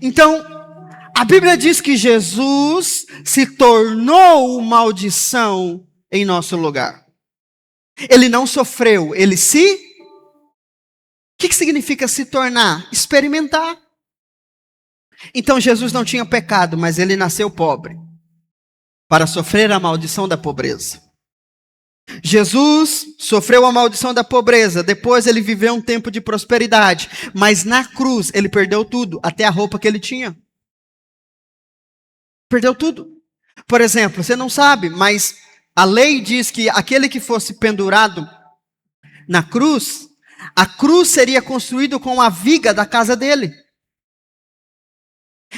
Então, a Bíblia diz que Jesus se tornou maldição em nosso lugar. Ele não sofreu, ele se... O que significa se tornar? Experimentar. Então Jesus não tinha pecado, mas ele nasceu pobre para sofrer a maldição da pobreza. Jesus sofreu a maldição da pobreza, depois ele viveu um tempo de prosperidade, mas na cruz ele perdeu tudo, até a roupa que ele tinha. Perdeu tudo. Por exemplo, você não sabe, mas a lei diz que aquele que fosse pendurado na cruz, a cruz seria construída com a viga da casa dele.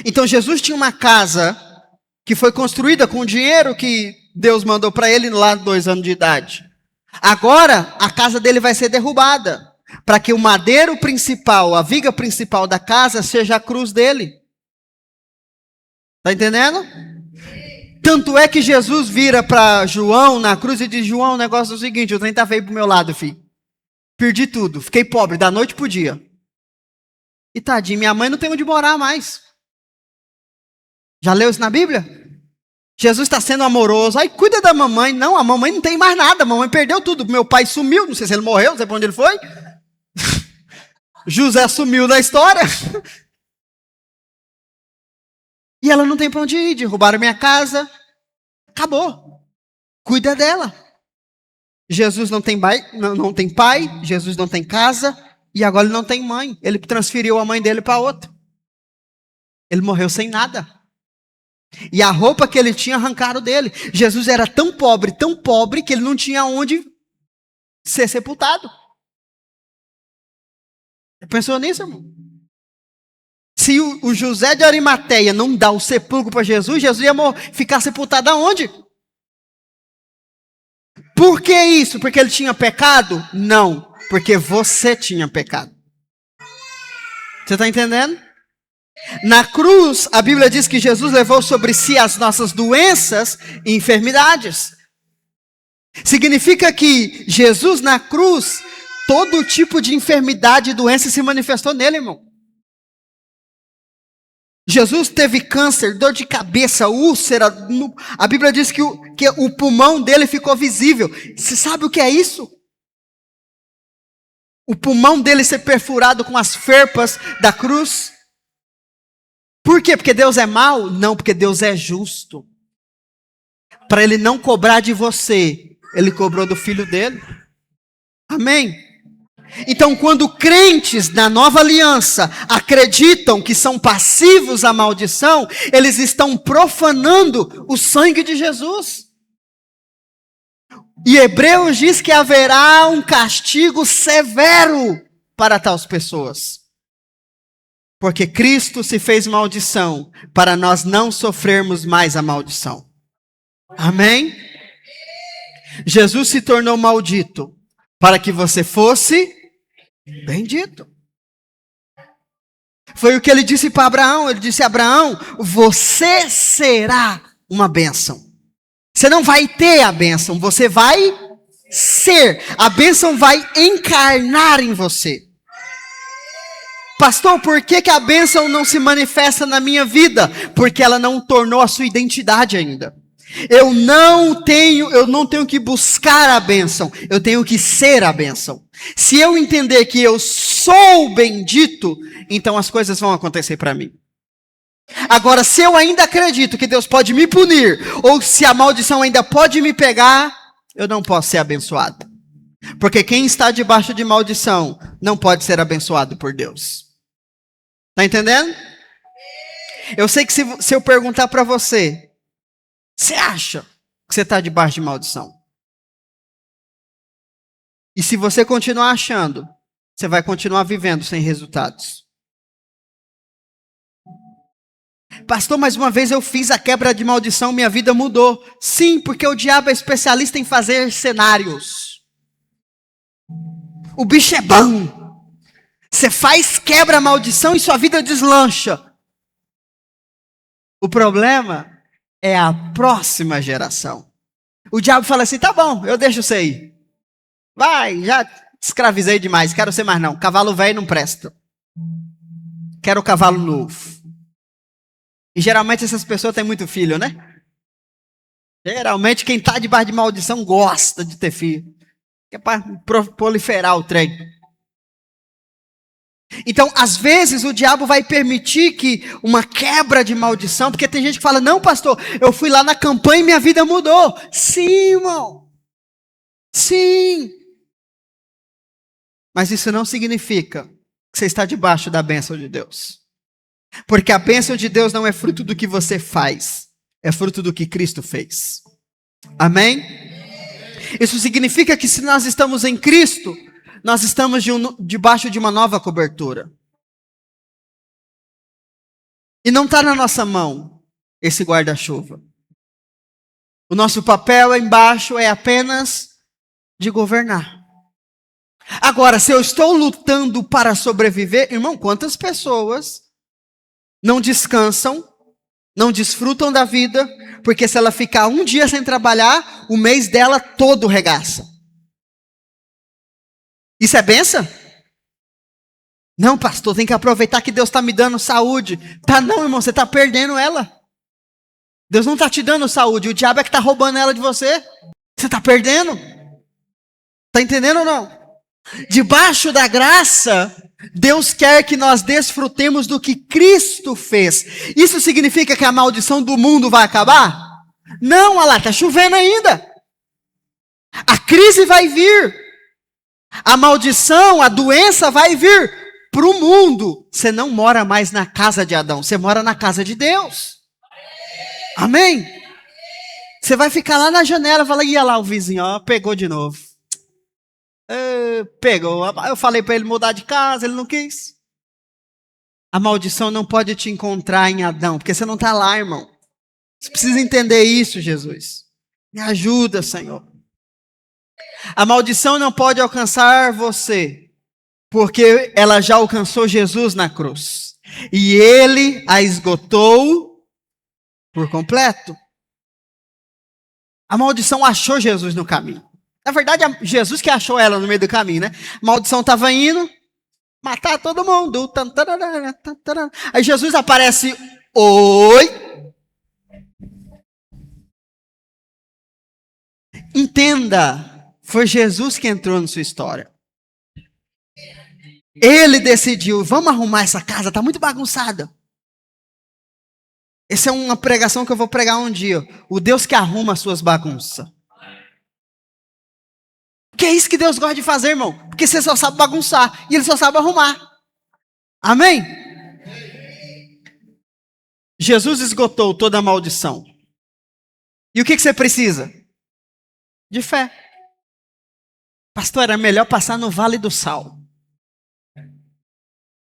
Então Jesus tinha uma casa que foi construída com o dinheiro que Deus mandou para ele lá 2 anos de idade. Agora a casa dele vai ser derrubada, para que o madeiro principal, a viga principal da casa seja a cruz dele. Está entendendo? Tanto é que Jesus vira para João na cruz e diz, João, o negócio é o seguinte, o trem tá feio pro meu lado, filho. Perdi tudo, fiquei pobre, da noite pro dia. E tadinho, minha mãe não tem onde morar mais. Já leu isso na Bíblia? Jesus está sendo amoroso. Ai, cuida da mamãe. Não, a mamãe não tem mais nada. A mamãe perdeu tudo. Meu pai sumiu. Não sei se ele morreu, não sei para onde ele foi. José sumiu da história. E ela não tem para onde ir. Derrubaram minha casa. Acabou. Cuida dela. Jesus não tem pai. Jesus não tem casa. E agora ele não tem mãe. Ele transferiu a mãe dele para outra. Ele morreu sem nada. E a roupa que ele tinha arrancaram dele. Jesus era tão pobre, que ele não tinha onde ser sepultado. Pensou nisso, irmão? Se o José de Arimateia não dá o sepulcro para Jesus, Jesus ia ficar sepultado aonde? Por que isso? Porque ele tinha pecado? Não, porque você tinha pecado. Você está entendendo? Na cruz, a Bíblia diz que Jesus levou sobre si as nossas doenças e enfermidades. Significa que Jesus na cruz, todo tipo de enfermidade e doença se manifestou nele, irmão. Jesus teve câncer, dor de cabeça, úlcera. A Bíblia diz que o pulmão dele ficou visível. Você sabe o que é isso? O pulmão dele ser perfurado com as ferpas da cruz. Por quê? Porque Deus é mau? Não, porque Deus é justo. Para ele não cobrar de você, ele cobrou do filho dele. Amém? Então, quando crentes na nova aliança acreditam que são passivos à maldição, eles estão profanando o sangue de Jesus. E Hebreus diz que haverá um castigo severo para tais pessoas. Porque Cristo se fez maldição para nós não sofrermos mais a maldição. Amém? Jesus se tornou maldito para que você fosse bendito. Foi o que ele disse para Abraão. Ele disse a Abraão: você será uma bênção. Você não vai ter a bênção, você vai ser. A bênção vai encarnar em você. Pastor, por que a bênção não se manifesta na minha vida? Porque ela não tornou a sua identidade ainda. Eu não tenho que buscar a bênção, eu tenho que ser a bênção. Se eu entender que eu sou bendito, então as coisas vão acontecer para mim. Agora, se eu ainda acredito que Deus pode me punir, ou se a maldição ainda pode me pegar, eu não posso ser abençoado. Porque quem está debaixo de maldição não pode ser abençoado por Deus. Está entendendo? Eu sei que se eu perguntar para você, você acha que você está debaixo de maldição? E se você continuar achando, você vai continuar vivendo sem resultados. Pastor, mais uma vez eu fiz a quebra de maldição, minha vida mudou. Sim, porque o diabo é especialista em fazer cenários. O bicho é bom. Você faz quebra a maldição e sua vida deslancha. O problema é a próxima geração. O diabo fala assim: tá bom, eu deixo você ir. Vai, já escravizei demais, quero ser mais não. Cavalo velho não presta. Quero cavalo novo. E geralmente essas pessoas têm muito filho, né? Geralmente quem está debaixo de maldição gosta de ter filho. É para proliferar o trem. Então, às vezes, o diabo vai permitir que uma quebra de maldição, porque tem gente que fala: não, pastor, eu fui lá na campanha e minha vida mudou. Sim, irmão. Sim. Mas isso não significa que você está debaixo da bênção de Deus. Porque a bênção de Deus não é fruto do que você faz, é fruto do que Cristo fez. Amém? Isso significa que se nós estamos em Cristo, nós estamos debaixo de uma nova cobertura. E não está na nossa mão esse guarda-chuva. O nosso papel embaixo é apenas de governar. Agora, se eu estou lutando para sobreviver, irmão, quantas pessoas não descansam, não desfrutam da vida, porque se ela ficar um dia sem trabalhar, o mês dela todo regaça. Isso é bênção? Não, pastor, tem que aproveitar que Deus está me dando saúde. Tá não, irmão, você está perdendo ela. Deus não está te dando saúde, o diabo é que está roubando ela de você. Você está perdendo. Está entendendo ou não? Debaixo da graça, Deus quer que nós desfrutemos do que Cristo fez. Isso significa que a maldição do mundo vai acabar? Não, olha lá, está chovendo ainda. A crise vai vir. A maldição, a doença vai vir para o mundo. Você não mora mais na casa de Adão, você mora na casa de Deus. Amém? Você vai ficar lá na janela e falar, ia lá o vizinho, ó, pegou de novo. Pegou. Eu falei para ele mudar de casa, ele não quis. A maldição não pode te encontrar em Adão, porque você não está lá, irmão. Você precisa entender isso, Jesus. Me ajuda, Senhor. A maldição não pode alcançar você, porque ela já alcançou Jesus na cruz. E ele a esgotou por completo. A maldição achou Jesus no caminho. Na verdade, Jesus que achou ela no meio do caminho, né? A maldição estava indo matar todo mundo. Aí Jesus aparece, oi. Entenda, foi Jesus que entrou na sua história. Ele decidiu, vamos arrumar essa casa, está muito bagunçada. Essa é uma pregação que eu vou pregar um dia. O Deus que arruma as suas bagunças. Que é isso que Deus gosta de fazer, irmão. Porque você só sabe bagunçar e ele só sabe arrumar. Amém? Jesus esgotou toda a maldição. E o que você precisa? De fé. Pastor, era melhor passar no Vale do Sal.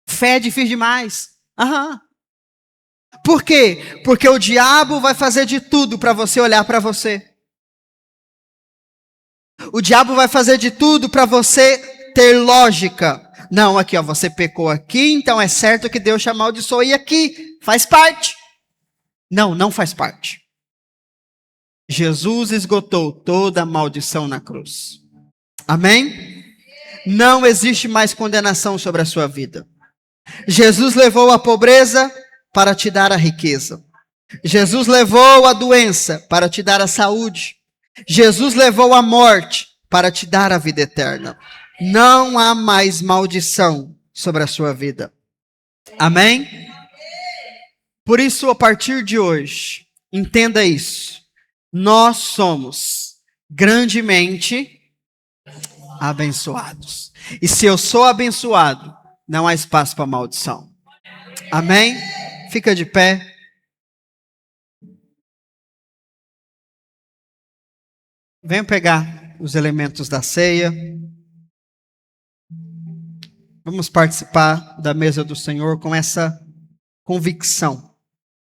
Fé é difícil demais. Aham. Por quê? Porque o diabo vai fazer de tudo para você olhar para você. O diabo vai fazer de tudo para você ter lógica. Não, aqui ó, você pecou aqui, então é certo que Deus te amaldiçoou e aqui faz parte. Não, não faz parte. Jesus esgotou toda a maldição na cruz. Amém? Não existe mais condenação sobre a sua vida. Jesus levou a pobreza para te dar a riqueza. Jesus levou a doença para te dar a saúde. Jesus levou a morte para te dar a vida eterna. Não há mais maldição sobre a sua vida. Amém? Por isso, a partir de hoje, entenda isso. Nós somos grandemente abençoados. E se eu sou abençoado, não há espaço para maldição. Amém? Fica de pé. Venham pegar os elementos da ceia. Vamos participar da mesa do Senhor com essa convicção.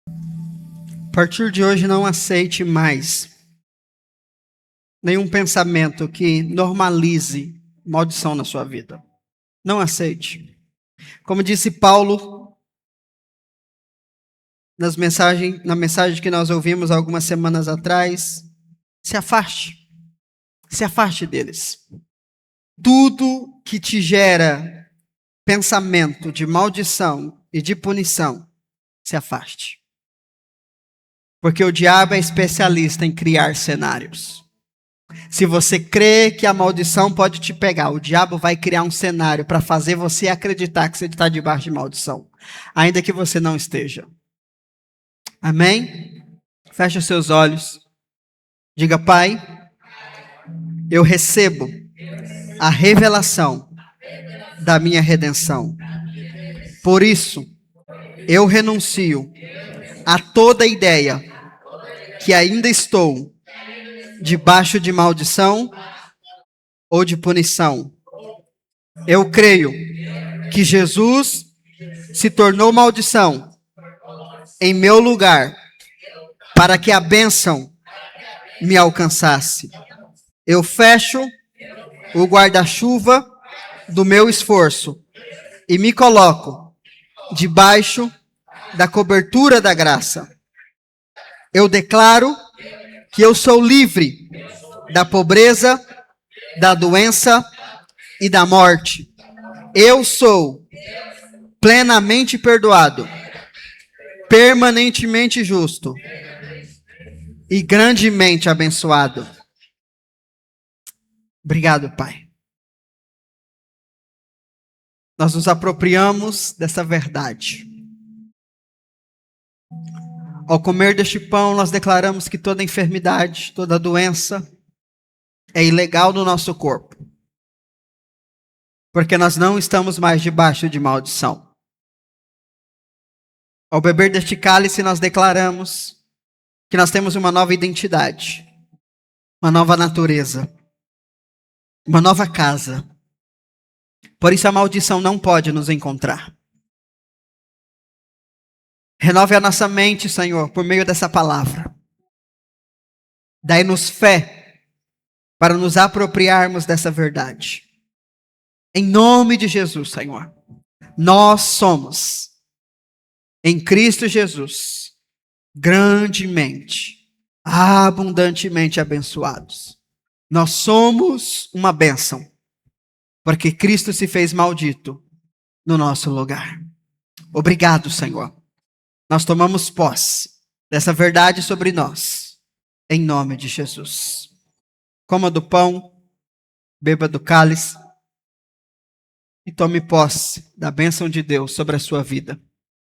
A partir de hoje, não aceite mais nenhum pensamento que normalize maldição na sua vida. Não aceite. Como disse Paulo na mensagem que nós ouvimos algumas semanas atrás, se afaste. Se afaste deles. Tudo que te gera pensamento de maldição e de punição, se afaste. Porque o diabo é especialista em criar cenários. Se você crê que a maldição pode te pegar, o diabo vai criar um cenário para fazer você acreditar que você está debaixo de maldição, ainda que você não esteja. Amém? Feche os seus olhos. Diga, Pai, eu recebo a revelação da minha redenção. Por isso, eu renuncio a toda ideia que ainda estou debaixo de maldição ou de punição. Eu creio que Jesus se tornou maldição em meu lugar para que a bênção me alcançasse. Eu fecho o guarda-chuva do meu esforço e me coloco debaixo da cobertura da graça. Eu declaro que eu sou livre da pobreza, da doença e da morte. Eu sou plenamente perdoado, permanentemente justo e grandemente abençoado. Obrigado, Pai. Nós nos apropriamos dessa verdade. Ao comer deste pão, nós declaramos que toda enfermidade, toda doença é ilegal no nosso corpo. porque nós não estamos mais debaixo de maldição. Ao beber deste cálice, nós declaramos que nós temos uma nova identidade, uma nova natureza, uma nova casa. Por isso a maldição não pode nos encontrar. Renove a nossa mente, Senhor, por meio dessa palavra. Dai-nos fé para nos apropriarmos dessa verdade. Em nome de Jesus, Senhor. Nós somos, em Cristo Jesus, grandemente, abundantemente abençoados. Nós somos uma bênção, porque Cristo se fez maldito no nosso lugar. Obrigado, Senhor. Nós tomamos posse dessa verdade sobre nós, em nome de Jesus. Coma do pão, beba do cálice e tome posse da bênção de Deus sobre a sua vida,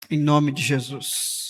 em nome de Jesus.